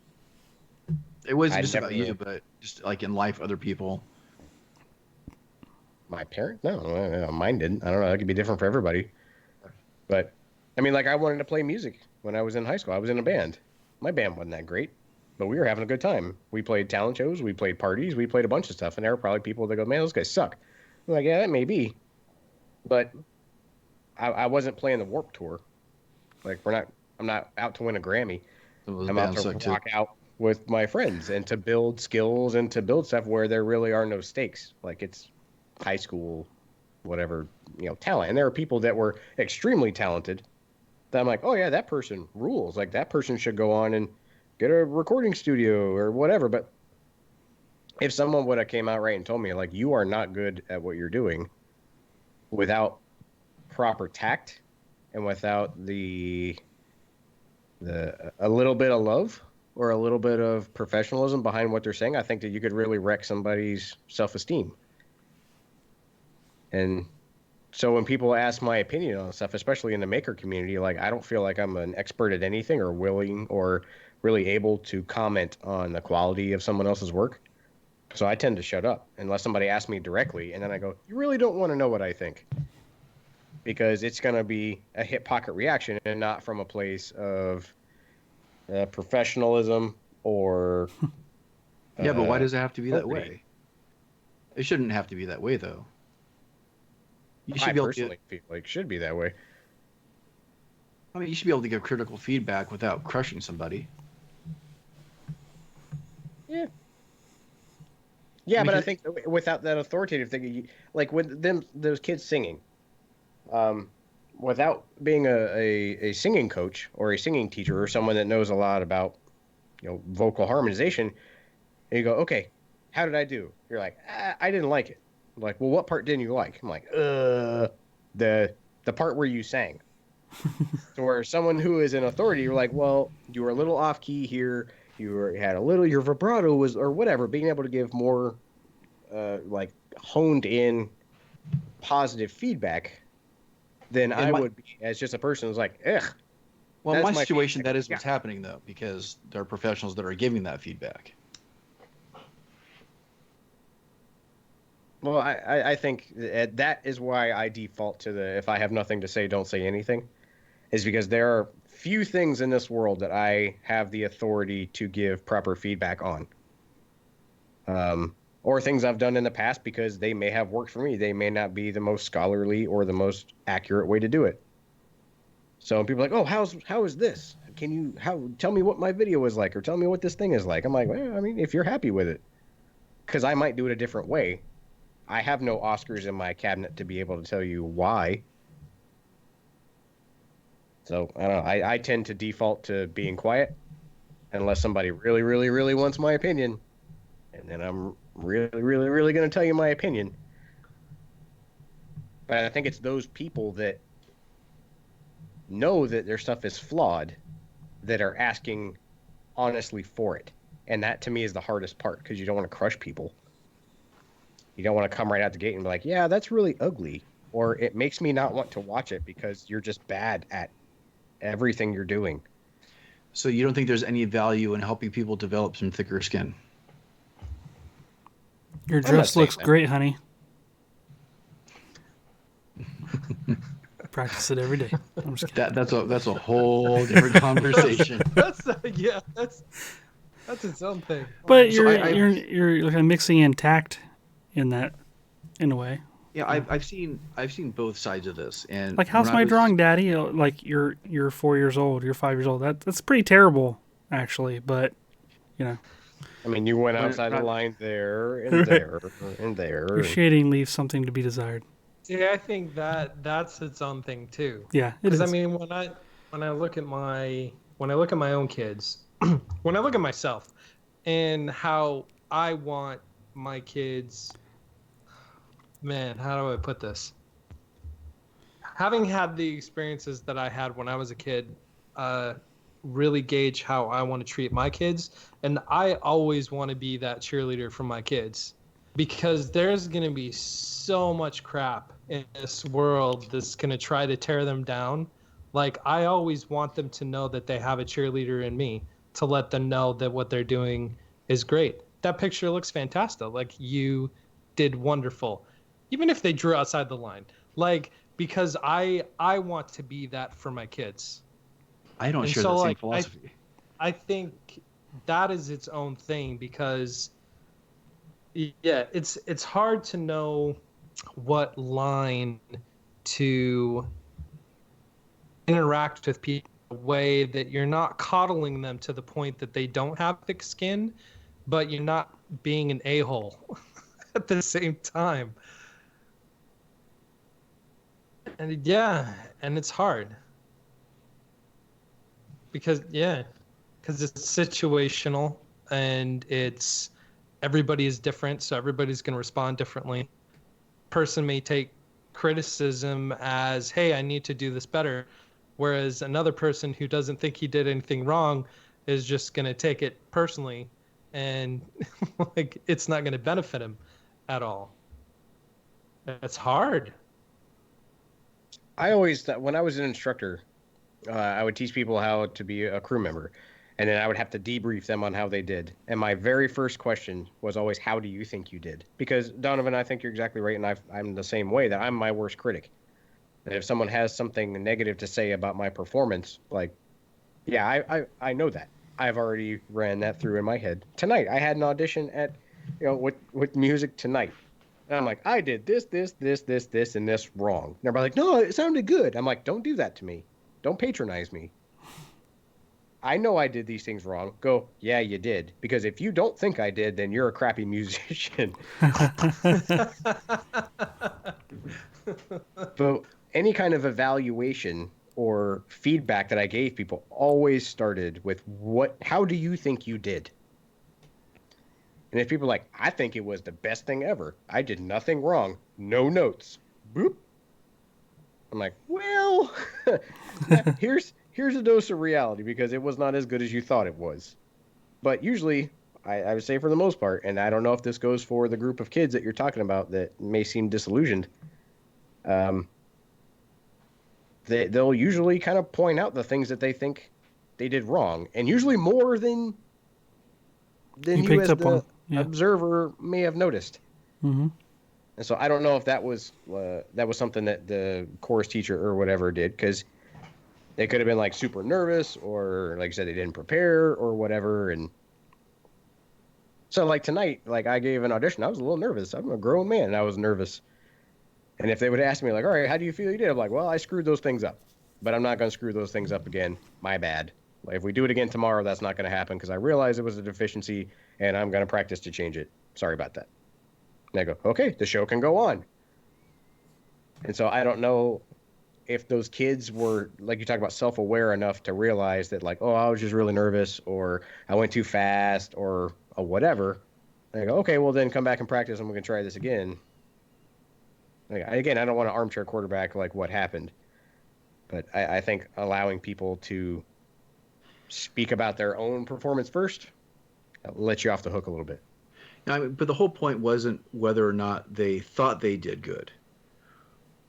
[SPEAKER 1] It wasn't just about you, but just like in life, other people.
[SPEAKER 2] My parents? No, mine didn't. I don't know. That could be different for everybody. But I mean, like I wanted to play music when I was in high school. I was in a band. my band wasn't that great, but we were having a good time. We played talent shows, we played parties, we played a bunch of stuff, and there were probably people that go, man, those guys suck. I'm like, yeah, that may be, but I wasn't playing the Warped Tour. Like, I'm not out to win a Grammy. I'm out to rock out with my friends and to build skills and to build stuff where there really are no stakes. Like, it's high school, whatever, talent. And there are people that were extremely talented that I'm like, oh yeah, that person rules. Like, that person should go on and get a recording studio or whatever. But if someone would have came out right and told me, like, you are not good at what you're doing without proper tact and without a little bit of love or a little bit of professionalism behind what they're saying, I think that you could really wreck somebody's self-esteem. And so when people ask my opinion on stuff, especially in the maker community, like, I don't feel like I'm an expert at anything or willing or really able to comment on the quality of someone else's work. So I tend to shut up unless somebody asks me directly, and then I go, you really don't want to know what I think, because it's going to be a hip pocket reaction and not from a place of professionalism or
[SPEAKER 1] yeah, but why does it have to be that way? It shouldn't have to be that way, though.
[SPEAKER 2] You should be able to feel like it should be that way.
[SPEAKER 1] I mean, you should be able to give critical feedback without crushing somebody.
[SPEAKER 2] Yeah. Yeah, but I think without that authoritative thing, like with those kids singing, without being a singing coach or a singing teacher or someone that knows a lot about, vocal harmonization, and you go, okay, how did I do? You're like, I didn't like it. I'm like, well, what part didn't you like? I'm like, the part where you sang. So where someone who is an authority, you're like, well, you were a little off key here. Had a little, your vibrato was, or whatever, being able to give more, like, honed in positive feedback than I would be as just a person who's like, ugh.
[SPEAKER 1] Well, in my situation, that is what's happening, though, because there are professionals that are giving that feedback.
[SPEAKER 2] Well, I think that is why I default to the, if I have nothing to say, don't say anything, is because there are few things in this world that I have the authority to give proper feedback on. Or things I've done in the past, because they may have worked for me. They may not be the most scholarly or the most accurate way to do it. So when people are like, oh, how is this? Tell me what my video is like, or tell me what this thing is like. I'm like, well, I mean, if you're happy with it, because I might do it a different way. I have no Oscars in my cabinet to be able to tell you why. So I don't know. I tend to default to being quiet unless somebody really, really, really wants my opinion. And then I'm really, really, really going to tell you my opinion. But I think it's those people that know that their stuff is flawed that are asking honestly for it. And that, to me, is the hardest part, because you don't want to crush people. You don't want to come right out the gate and be like, yeah, that's really ugly. Or it makes me not want to watch it because you're just bad at everything you're doing.
[SPEAKER 1] So you don't think there's any value in helping people develop some thicker skin?
[SPEAKER 4] Your dress looks great, honey. Practice it every day. I'm just kidding.
[SPEAKER 1] That's a whole different conversation.
[SPEAKER 3] That's its own thing.
[SPEAKER 4] But you're like mixing in tact in that, in a way.
[SPEAKER 1] Yeah, I've seen both sides of this, and
[SPEAKER 4] like, how's my drawing, Daddy? Like, you're 4 years old, you're 5 years old. That's pretty terrible, actually. But
[SPEAKER 2] I mean, you went outside the line there and there and there.
[SPEAKER 4] Your shading leaves something to be desired.
[SPEAKER 3] Yeah, I think that's its own thing too.
[SPEAKER 4] Yeah,
[SPEAKER 3] because I mean, when I look at my own kids, when I look at myself, and how I want my kids, man, how do I put this? Having had the experiences that I had when I was a kid, really gauge how I want to treat my kids, and I always want to be that cheerleader for my kids, because there's going to be so much crap in this world that's going to try to tear them down. Like, I always want them to know that they have a cheerleader in me, to let them know that what they're doing is great. That picture looks fantastic. Like, you did wonderful. Even if they drew outside the line. Like, because I want to be that for my kids.
[SPEAKER 1] I don't share that same philosophy.
[SPEAKER 3] I think that is its own thing because yeah, it's hard to know what line to interact with people in a way that you're not coddling them to the point that they don't have thick skin, but you're not being an a-hole at the same time. And yeah, and it's hard because it's situational and it's everybody is different, so everybody's going to respond differently. Person may take criticism as, hey, I need to do this better, whereas another person who doesn't think he did anything wrong is just going to take it personally and like it's not going to benefit him at all. It's hard.
[SPEAKER 2] I always thought when I was an instructor, I would teach people how to be a crew member, and then I would have to debrief them on how they did. And my very first question was always, "How do you think you did?" Because Donovan, I think you're exactly right, and I'm the same way. That I'm my worst critic. That if someone has something negative to say about my performance, like, yeah, I know that. I've already ran that through in my head. Tonight, I had an audition at, with music tonight. And I'm like, I did this, and this wrong. And everybody's like, no, it sounded good. I'm like, don't do that to me. Don't patronize me. I know I did these things wrong. Go, yeah, you did. Because if you don't think I did, then you're a crappy musician. But any kind of evaluation or feedback that I gave people always started with how do you think you did? And if people are like, I think it was the best thing ever. I did nothing wrong. No notes. Boop. I'm like, well, here's a dose of reality because it was not as good as you thought it was. But usually, I would say for the most part, and I don't know if this goes for the group of kids that you're talking about that may seem disillusioned, they'll usually kind of point out the things that they think they did wrong, and usually more than you as the observer may have noticed.
[SPEAKER 4] Mm-hmm.
[SPEAKER 2] And so I don't know if that was something that the chorus teacher or whatever did, because they could have been like super nervous, or like I said, they didn't prepare or whatever. And so like tonight, like I gave an audition, I was a little nervous. I'm a grown man, and I was nervous. And if they would ask me like, all right, how do you feel you did? I'm like, well, I screwed those things up, but I'm not going to screw those things up again. My bad. Like, if we do it again tomorrow, that's not going to happen because I realized it was a deficiency and I'm going to practice to change it. Sorry about that. And I go, okay, the show can go on. And so I don't know if those kids were, like you talk about, self-aware enough to realize that, like, oh, I was just really nervous, or I went too fast, or whatever. And I go, okay, well, then come back and practice and we can try this again. Like, again, I don't want to armchair quarterback like what happened. But I think allowing people to speak about their own performance first let you off the hook a little bit.
[SPEAKER 1] But the whole point wasn't whether or not they thought they did good.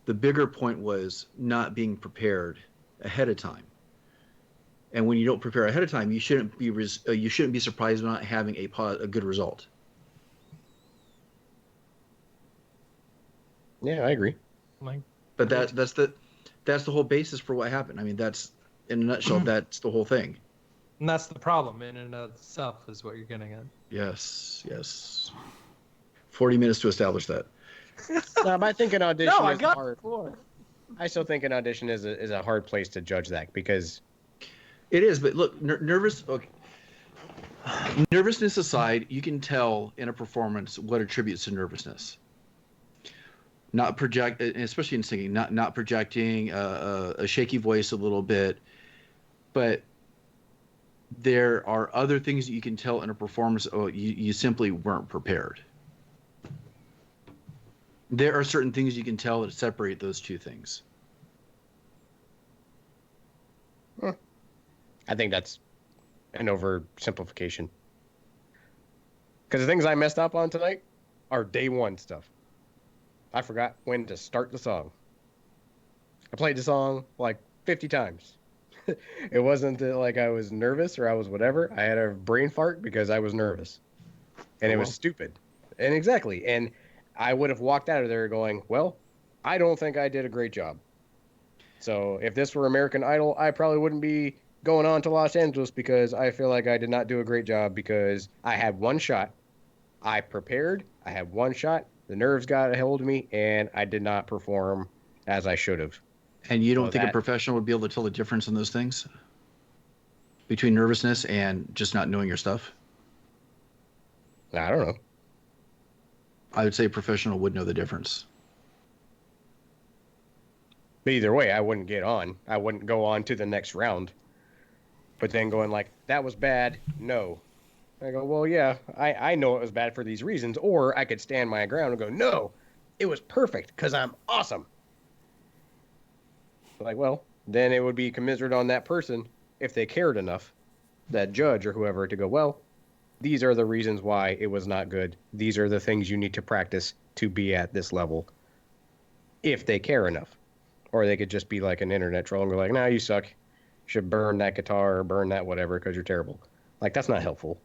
[SPEAKER 1] The bigger point was not being prepared ahead of time. And when you don't prepare ahead of time, you shouldn't be surprised not having a good result.
[SPEAKER 2] Yeah, I agree.
[SPEAKER 1] But that's the whole basis for what happened. I mean, that's in a nutshell. That's the whole thing.
[SPEAKER 3] And that's the problem in and of itself, is what you're getting at.
[SPEAKER 1] Yes. 40 minutes to establish that.
[SPEAKER 2] No, but I think an audition
[SPEAKER 3] No, I
[SPEAKER 2] is
[SPEAKER 3] got
[SPEAKER 2] hard.
[SPEAKER 3] before.
[SPEAKER 2] I still think an audition is a hard place to judge that, because
[SPEAKER 1] It is, but look, nervous. Okay. Nervousness aside, you can tell in a performance what attributes to nervousness. Not project, especially in singing, not projecting a shaky voice a little bit, but there are other things that you can tell in a performance. Oh, you simply weren't prepared. There are certain things you can tell that separate those two things.
[SPEAKER 2] I think that's an oversimplification. Because the things I messed up on tonight are day one stuff. I forgot when to start the song. I played the song like 50 times. It wasn't that like I was nervous or I was whatever. I had a brain fart because I was nervous. And it was stupid. And exactly. And I would have walked out of there going, well, I don't think I did a great job. So if this were American Idol, I probably wouldn't be going on to Los Angeles because I feel like I did not do a great job because I had one shot. I prepared. I had one shot. The nerves got a hold of me, and I did not perform as I should have.
[SPEAKER 1] And you don't
[SPEAKER 2] So
[SPEAKER 1] think a
[SPEAKER 2] that-
[SPEAKER 1] professional would be able to tell the difference in those things between nervousness and just not knowing your stuff?
[SPEAKER 2] I don't know.
[SPEAKER 1] I would say a professional would know the difference.
[SPEAKER 2] But either way, I wouldn't get on. I wouldn't go on to the next round. But then going like, that was bad. No. I go, well, yeah, I know it was bad for these reasons. Or I could stand my ground and go, no, it was perfect because I'm awesome. Like, well, then it would be commiserate on that person if they cared enough, that judge or whoever, to go, well, these are the reasons why it was not good. These are the things you need to practice to be at this level, if they care enough. Or they could just be like an internet troll and go like, nah, you suck. You should burn that guitar or burn that whatever because you're terrible. Like, that's not helpful.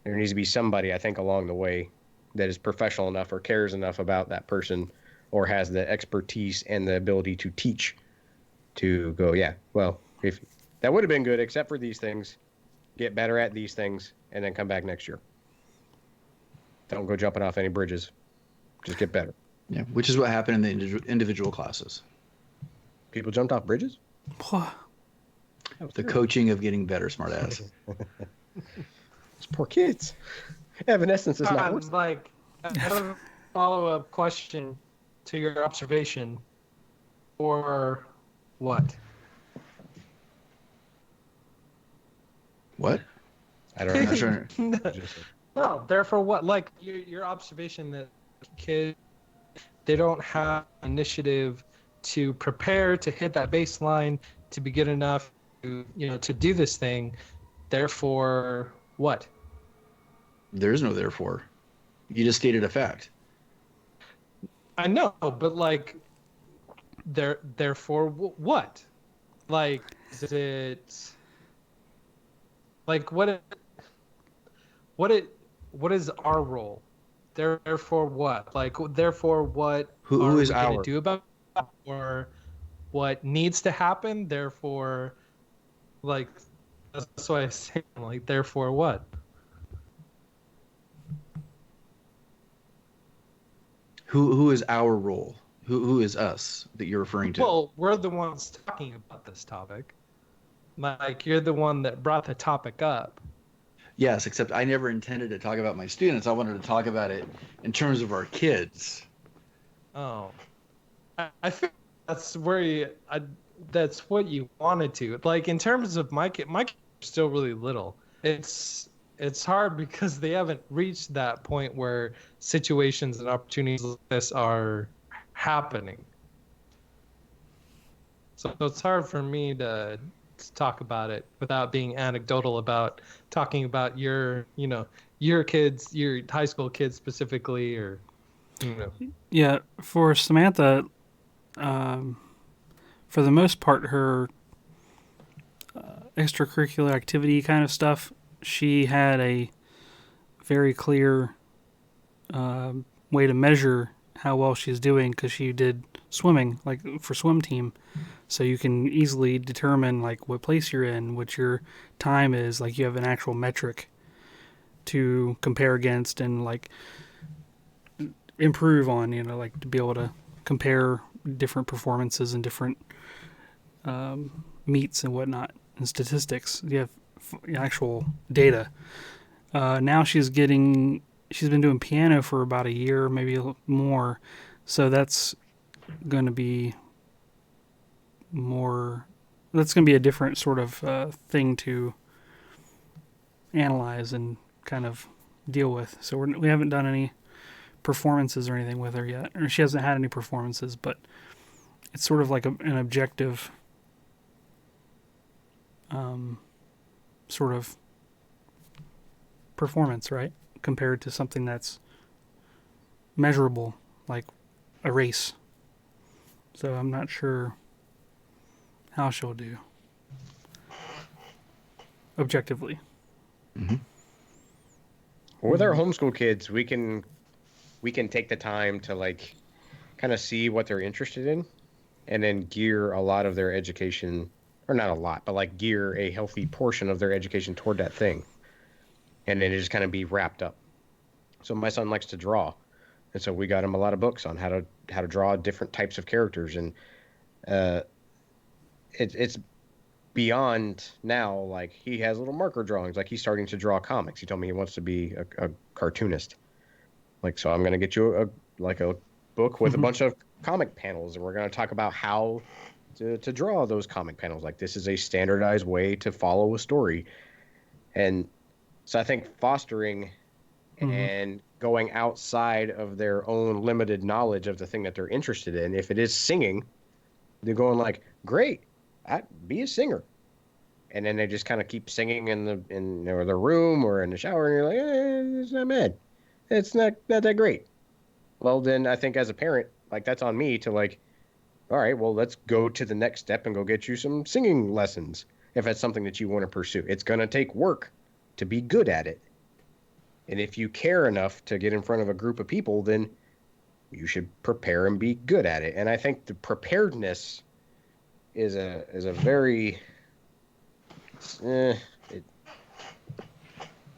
[SPEAKER 2] There needs to be somebody, I think, along the way that is professional enough or cares enough about that person or has the expertise and the ability to teach to go, yeah, well, if that would have been good except for these things, get better at these things, and then come back next year. Don't go jumping off any bridges. Just get better.
[SPEAKER 1] Yeah, which is what happened in the individual classes.
[SPEAKER 2] People jumped off bridges?
[SPEAKER 1] The coaching of getting better, smartass.
[SPEAKER 2] Those poor kids. Evanescence is not worth it.
[SPEAKER 3] Like, I have a follow-up question to your observation, or what?
[SPEAKER 1] What?
[SPEAKER 2] I don't
[SPEAKER 1] I'm
[SPEAKER 2] know.
[SPEAKER 1] not sure.
[SPEAKER 3] No, therefore what? Like your observation that kids, they don't have initiative to prepare to hit that baseline to be good enough to to do this thing. Therefore, what?
[SPEAKER 1] There is no therefore. You just stated a fact.
[SPEAKER 3] I know, but like, therefore what? Like, is it like what is our role? Therefore what? Like, therefore what
[SPEAKER 1] Who is
[SPEAKER 3] we gonna
[SPEAKER 1] our?
[SPEAKER 3] do about it? Or what needs to happen? Therefore, like, that's why I say, like, therefore what?
[SPEAKER 1] Who is our role? Who is us that you're referring to?
[SPEAKER 3] Well, we're the ones talking about this topic. Like, you're the one that brought the topic up.
[SPEAKER 1] Yes, except I never intended to talk about my students. I wanted to talk about it in terms of our kids.
[SPEAKER 3] Oh, I think that's where that's what you wanted to. Like, in terms of my kids are still really little. It's hard because they haven't reached that point where situations and opportunities like this are happening. So it's hard for me to talk about it without being anecdotal about talking about your kids, your high school kids specifically, or
[SPEAKER 4] Yeah, for Samantha, for the most part, her extracurricular activity kind of stuff, she had a very clear way to measure how well she's doing because she did swimming, like for swim team. So you can easily determine like what place you're in, what your time is. Like you have an actual metric to compare against and like improve on, like to be able to compare different performances and different meets and whatnot and statistics. You have actual data. Now she's been doing piano for about a year, maybe a little more. So that's going to be a different sort of thing to analyze and kind of deal with. So we haven't done any performances or anything with her yet, or she hasn't had any performances, but it's sort of like an objective sort of performance, right? Compared to something that's measurable, like a race. So I'm not sure how she'll do objectively.
[SPEAKER 1] Mm-hmm.
[SPEAKER 2] With our homeschool kids, we can take the time to like kind of see what they're interested in and then gear a lot of their education or not a lot, but like gear a healthy portion of their education toward that thing, and then it just kind of be wrapped up. So my son likes to draw, and so we got him a lot of books on how to draw different types of characters, and uh, it's beyond now. Like he has little marker drawings. Like he's starting to draw comics. He told me he wants to be a cartoonist. Like so, I'm gonna get you a book with a bunch of comic panels, and we're gonna talk about how to draw those comic panels. Like this is a standardized way to follow a story, and so I think fostering and going outside of their own limited knowledge of the thing that they're interested in. If it is singing, they're going like, "Great, be a singer," and then they just kind of keep singing in their room or in the shower, and you're like, "It's not bad. It's not that great." Well, then I think as a parent, like that's on me to like, all right, well, let's go to the next step and go get you some singing lessons if that's something that you want to pursue. It's gonna take work to be good at it. And if you care enough to get in front of a group of people, then you should prepare and be good at it. And I think the preparedness is a very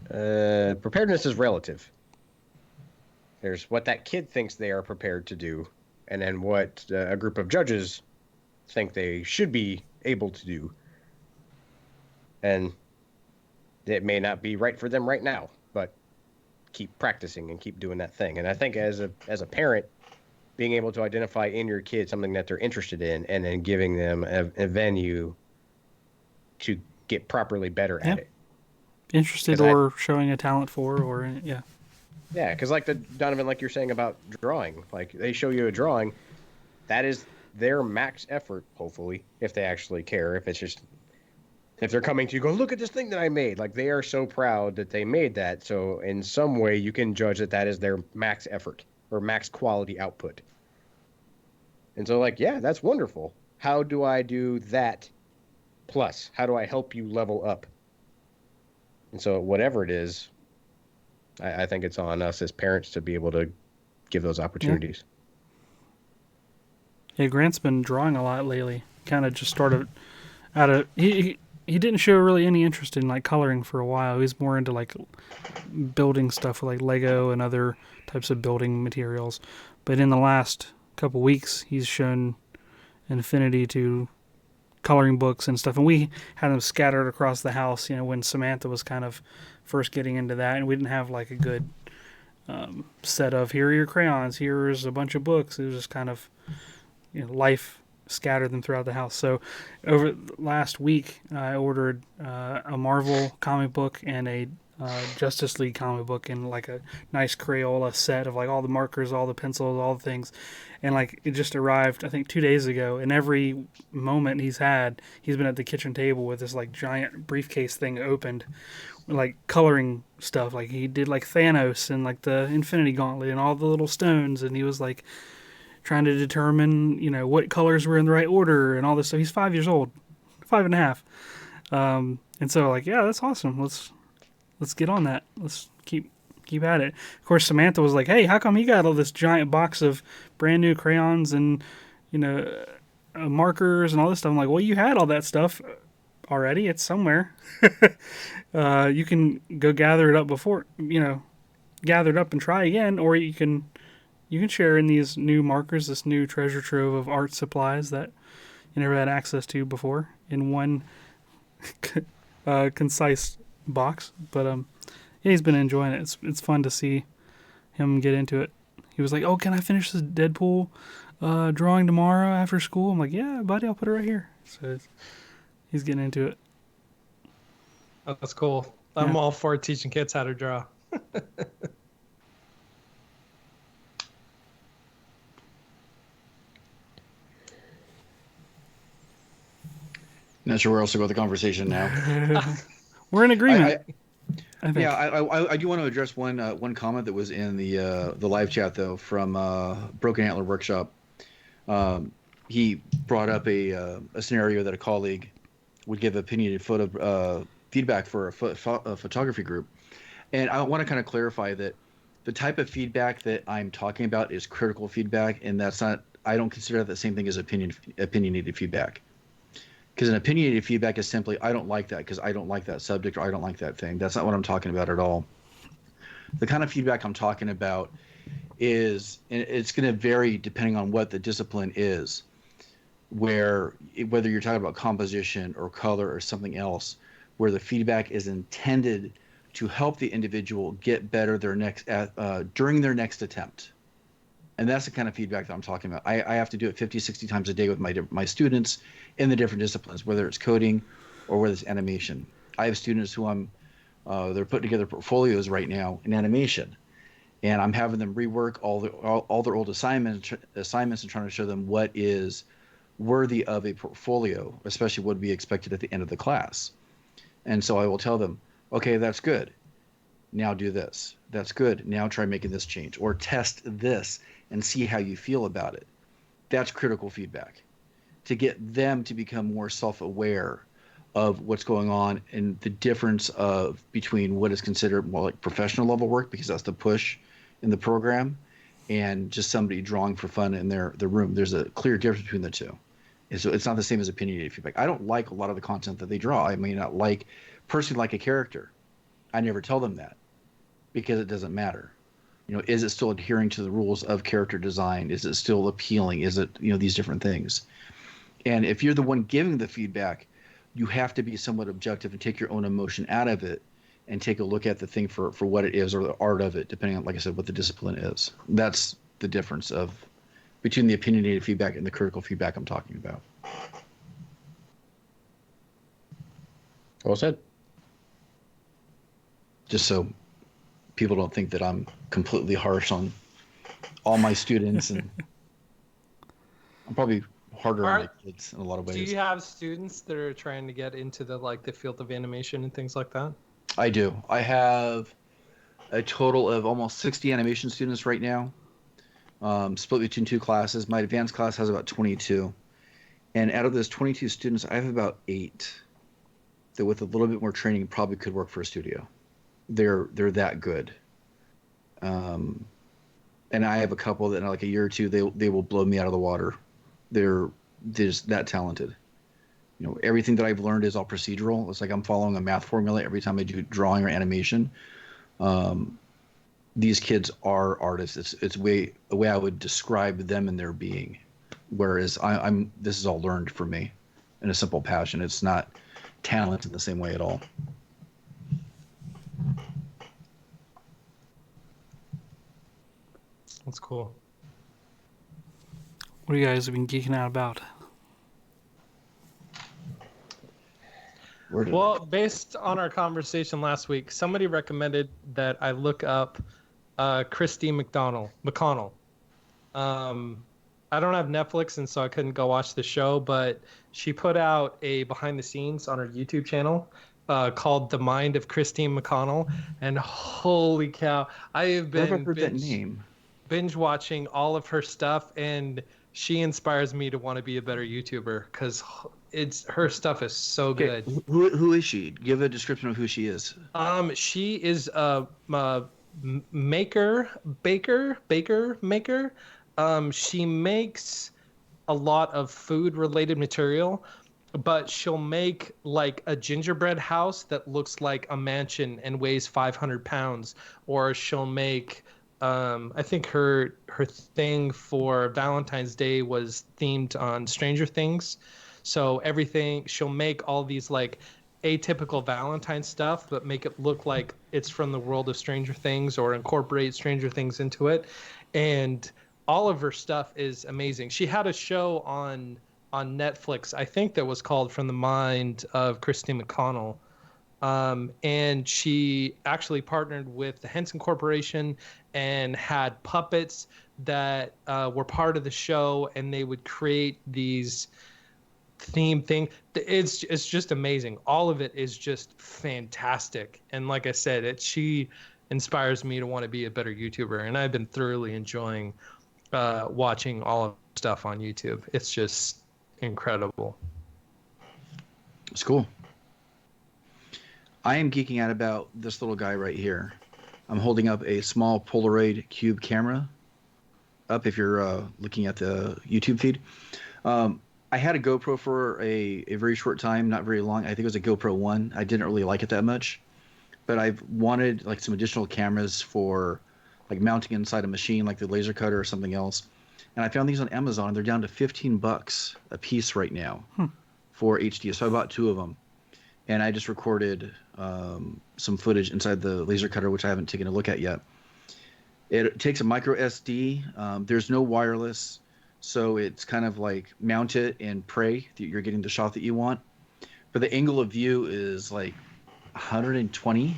[SPEAKER 2] preparedness is relative. There's what that kid thinks they are prepared to do, and then what a group of judges think they should be able to do. And it may not be right for them right now, but keep practicing and keep doing that thing. And I think as a parent, being able to identify in your kid something that they're interested in and then giving them a venue to get properly better at it.
[SPEAKER 4] Interested or showing a talent for, or yeah.
[SPEAKER 2] Yeah, because like Donovan, like you're saying about drawing, like they show you a drawing, that is their max effort, hopefully, if they actually care. If they're coming to you going, look at this thing that I made, like they are so proud that they made that. So in some way you can judge that is their max effort or max quality output. And so like, yeah, that's wonderful. How do I do that plus? How do I help you level up? And so whatever it is, I think it's on us as parents to be able to give those opportunities.
[SPEAKER 4] Yeah, Grant's been drawing a lot lately. Kind of just started out of he didn't show really any interest in like coloring for a while. He's more into like building stuff with like Lego and other types of building materials. But in the last couple weeks, he's shown an affinity to coloring books and stuff. And we had them scattered across the house, when Samantha was kind of first getting into that, and we didn't have like a good set of here are your crayons, here's a bunch of books. It was just kind of life scattered them throughout the house. So over last week, I ordered a Marvel comic book and a Justice League comic book in like a nice Crayola set of like all the markers, all the pencils, all the things. And like it just arrived, I think 2 days ago. And every moment he's been at the kitchen table with this like giant briefcase thing opened, like coloring stuff. Like he did like Thanos and like the Infinity Gauntlet and all the little stones. And he was like trying to determine, what colors were in the right order and all this stuff. He's 5 years old, 5.5. And so like, yeah, that's awesome. Let's get on that. Let's keep at it. Of course, Samantha was like, hey, how come he got all this giant box of brand new crayons and, markers and all this stuff? I'm like, well, you had all that stuff already. It's somewhere. You can go gather it up gather it up and try again, or you can share in these new markers, this new treasure trove of art supplies that you never had access to before in one concise box. But yeah, he's been enjoying it. It's fun to see him get into it. He was like, oh, can I finish this Deadpool drawing tomorrow after school? I'm like, yeah, buddy, I'll put it right here. So he's getting into it.
[SPEAKER 3] Oh, that's cool. I'm all for teaching kids how to draw.
[SPEAKER 1] Not sure where else to go with the conversation now.
[SPEAKER 4] We're in agreement.
[SPEAKER 1] I think. Yeah, I do want to address one comment that was in the live chat though from Broken Antler Workshop. He brought up a scenario that a colleague would give opinionated photo feedback for a photography group, and I want to kind of clarify that the type of feedback that I'm talking about is critical feedback, and that's not. I don't consider that the same thing as opinionated feedback. Because an opinionated feedback is simply, I don't like that because I don't like that subject or I don't like that thing. That's not what I'm talking about at all. The kind of feedback I'm talking about is, and it's going to vary depending on what the discipline is, whether you're talking about composition or color or something else, where the feedback is intended to help the individual get better during their next attempt. And that's the kind of feedback that I'm talking about. I have to do it 50, 60 times a day with my students in the different disciplines, whether it's coding or whether it's animation. I have students who they're putting together portfolios right now in animation, and I'm having them rework all their old assignments and trying to show them what is worthy of a portfolio, especially what would be expected at the end of the class. And so I will tell them, okay, that's good. Now do this. That's good. Now try making this change or test this and see how you feel about it. That's critical feedback to get them to become more self-aware of what's going on and the difference between what is considered more like professional level work, because that's the push in the program, and just somebody drawing for fun in their room. There's a clear difference between the two. And so it's not the same as opinionated feedback. I don't like a lot of the content that they draw. I may not personally like a character. I never tell them that because it doesn't matter. Is it still adhering to the rules of character design? Is it still appealing? Is it, these different things? And if you're the one giving the feedback, you have to be somewhat objective and take your own emotion out of it and take a look at the thing for what it is or the art of it, depending on, like I said, what the discipline is. That's the difference between the opinionated feedback and the critical feedback I'm talking about.
[SPEAKER 2] Well said.
[SPEAKER 1] Just so people don't think that I'm completely harsh on all my students, and I'm probably harder on my kids in a lot of ways.
[SPEAKER 3] Do you have students that are trying to get into the field of animation and things like that?
[SPEAKER 1] I do. I have a total of almost 60 animation students right now, split between two classes. My advanced class has about 22. And out of those 22 students, I have about 8 that with a little bit more training probably could work for a studio. They're that good. And I have a couple that in like a year or two, they will blow me out of the water. They're just that talented. Everything that I've learned is all procedural. It's like I'm following a math formula every time I do drawing or animation. These kids are artists. It's the way I would describe them and their being. Whereas this is all learned for me in a simple passion. It's not talent in the same way at all.
[SPEAKER 3] That's cool.
[SPEAKER 4] What have you guys been geeking out about?
[SPEAKER 3] Well, based on our conversation last week, somebody recommended that I look up Christy McConnell. I don't have Netflix, and so I couldn't go watch the show, but she put out a behind the scenes on her YouTube channel called The Mind of Christine McConnell, and holy cow, I have been binge watching all of her stuff, and she inspires me to want to be a better YouTuber because her stuff is so good.
[SPEAKER 1] Who is she? Give a description of who she is.
[SPEAKER 3] She is a baker. She makes a lot of food related material, but she'll make like a gingerbread house that looks like a mansion and weighs 500 pounds, or she'll make I think her thing for Valentine's Day was themed on Stranger Things. So she'll make all these like atypical Valentine stuff, but make it look like it's from the world of Stranger Things or incorporate Stranger Things into it. And all of her stuff is amazing. She had a show on Netflix, I think, that was called From the Mind of Christine McConnell. And she actually partnered with the Henson Corporation and had puppets that were part of the show, and they would create these theme thing. It's just amazing. All of it is just fantastic. And like I said, she inspires me to want to be a better YouTuber, and I've been thoroughly enjoying watching all of the stuff on YouTube. It's just incredible.
[SPEAKER 1] It's cool. I am geeking out about this little guy right here. I'm holding up a small Polaroid cube camera up if you're looking at the YouTube feed. I had a GoPro for a very short time, not very long. I think it was a GoPro 1. I didn't really like it that much, but I've wanted like some additional cameras for like mounting inside a machine like the laser cutter or something else. And I found these on Amazon. They're down to $15 a piece right now for HD. So I bought two of them, and I just recorded some footage inside the laser cutter, which I haven't taken a look at yet. It takes a micro SD. There's no wireless, so it's kind of like mount it and pray that you're getting the shot that you want. But the angle of view is like 120,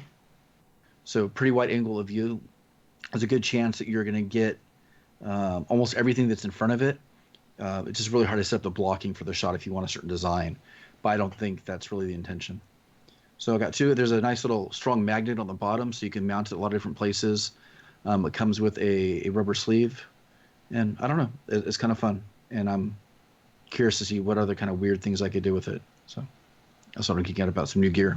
[SPEAKER 1] so pretty wide angle of view. There's a good chance that you're going to get almost everything that's in front of it. It's just really hard to set up the blocking for the shot if you want a certain design, but I don't think that's really the intention. So I got two. There's a nice little strong magnet on the bottom, so you can mount it a lot of different places. It comes with a rubber sleeve, and I don't know, it's kind of fun, and I'm curious to see what other kind of weird things I could do with it. So that's what I'm geeking out about, some new gear.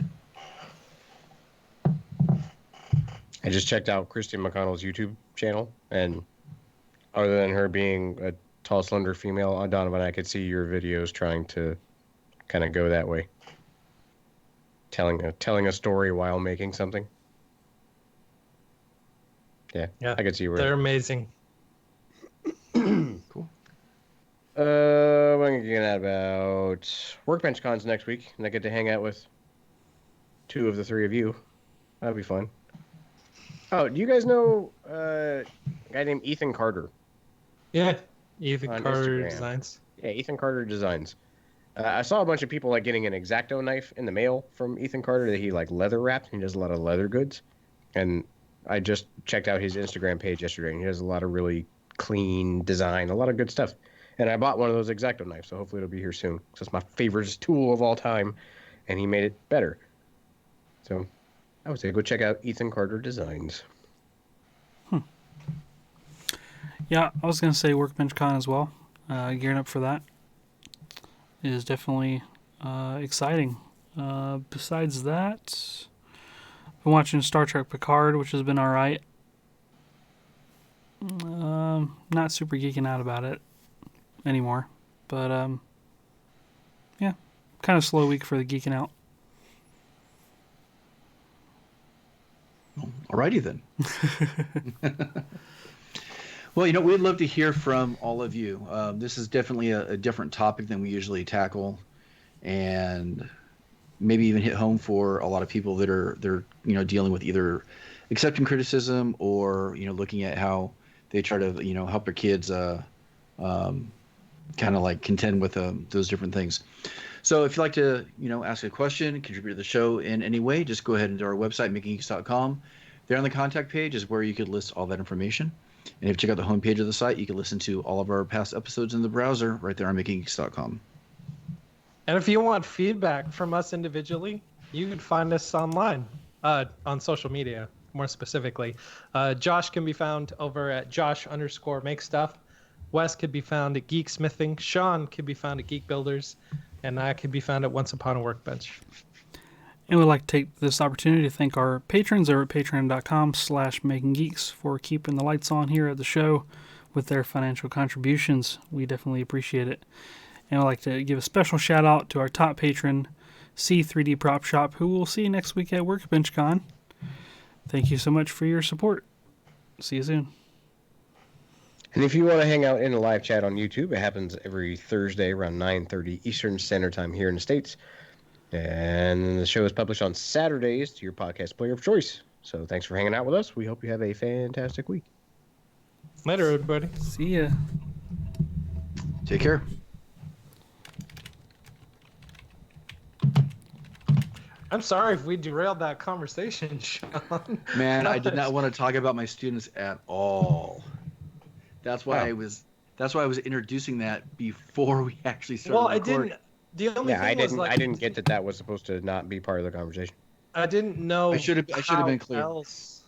[SPEAKER 2] I just checked out Christy McConnell's YouTube channel, and other than her being a tall, slender female, Donovan, I could see your videos trying to kind of go that way, telling a story while making something. Yeah, I could see where
[SPEAKER 3] they're amazing.
[SPEAKER 1] Cool.
[SPEAKER 2] What am I getting at about Workbench Cons next week, and I get to hang out with two of the three of you. That'd be fun. Oh, do you guys know a guy named Ethan Carter?
[SPEAKER 3] Yeah, Ethan
[SPEAKER 2] On
[SPEAKER 3] Carter
[SPEAKER 2] Instagram.
[SPEAKER 3] Designs.
[SPEAKER 2] Yeah, Ethan Carter Designs. I saw a bunch of people like getting an X-Acto knife in the mail from Ethan Carter that he like leather wrapped. He does a lot of leather goods, and I just checked out his Instagram page yesterday, and he has a lot of really clean design, a lot of good stuff. And I bought one of those X-Acto knives, so hopefully it'll be here soon. So it's my favorite tool of all time, and he made it better. So I would say go check out Ethan Carter Designs.
[SPEAKER 4] Yeah, I was going to say Workbench Con as well. Gearing up for that is definitely exciting. Besides that, I've been watching Star Trek Picard, which has been alright. Not super geeking out about it anymore. But, yeah, kind of slow week for the geeking out.
[SPEAKER 1] Alrighty then. Well, we'd love to hear from all of you. This is definitely a different topic than we usually tackle, and maybe even hit home for a lot of people that they're dealing with either accepting criticism or looking at how they try to help their kids kind of like contend with those different things. So if you'd like to ask a question, contribute to the show in any way, just go ahead into our website makinggeeks.com. There on the contact page is where you could list all that information. And if you check out the homepage of the site, you can listen to all of our past episodes in the browser right there on makinggeeks.com.
[SPEAKER 3] And if you want feedback from us individually, you can find us online, on social media, more specifically. Josh can be found over at Josh_MakeStuff. Wes could be found at Geeksmithing. Sean could be found at Geek Builders. And I could be found at Once Upon a Workbench.
[SPEAKER 4] And we'd like to take this opportunity to thank our patrons over at patreon.com/makinggeeks for keeping the lights on here at the show with their financial contributions. We definitely appreciate it. And I'd like to give a special shout out to our top patron, C3D Prop Shop, who we'll see next week at Workbench Con. Thank you so much for your support. See you soon.
[SPEAKER 2] And if you want to hang out in a live chat on YouTube, it happens every Thursday around 9:30 Eastern Standard Time here in the States. And the show is published on Saturdays to your podcast player of choice. So thanks for hanging out with us. We hope you have a fantastic week.
[SPEAKER 3] Later, everybody.
[SPEAKER 4] See ya.
[SPEAKER 1] Take care.
[SPEAKER 3] I'm sorry if we derailed that conversation, Sean.
[SPEAKER 1] Man, I did not want to talk about my students at all. That's why I was introducing that before we actually started recording.
[SPEAKER 3] The only thing was
[SPEAKER 2] I didn't get that was supposed to not be part of the conversation.
[SPEAKER 3] I didn't know.
[SPEAKER 1] I should have been clear.
[SPEAKER 3] How else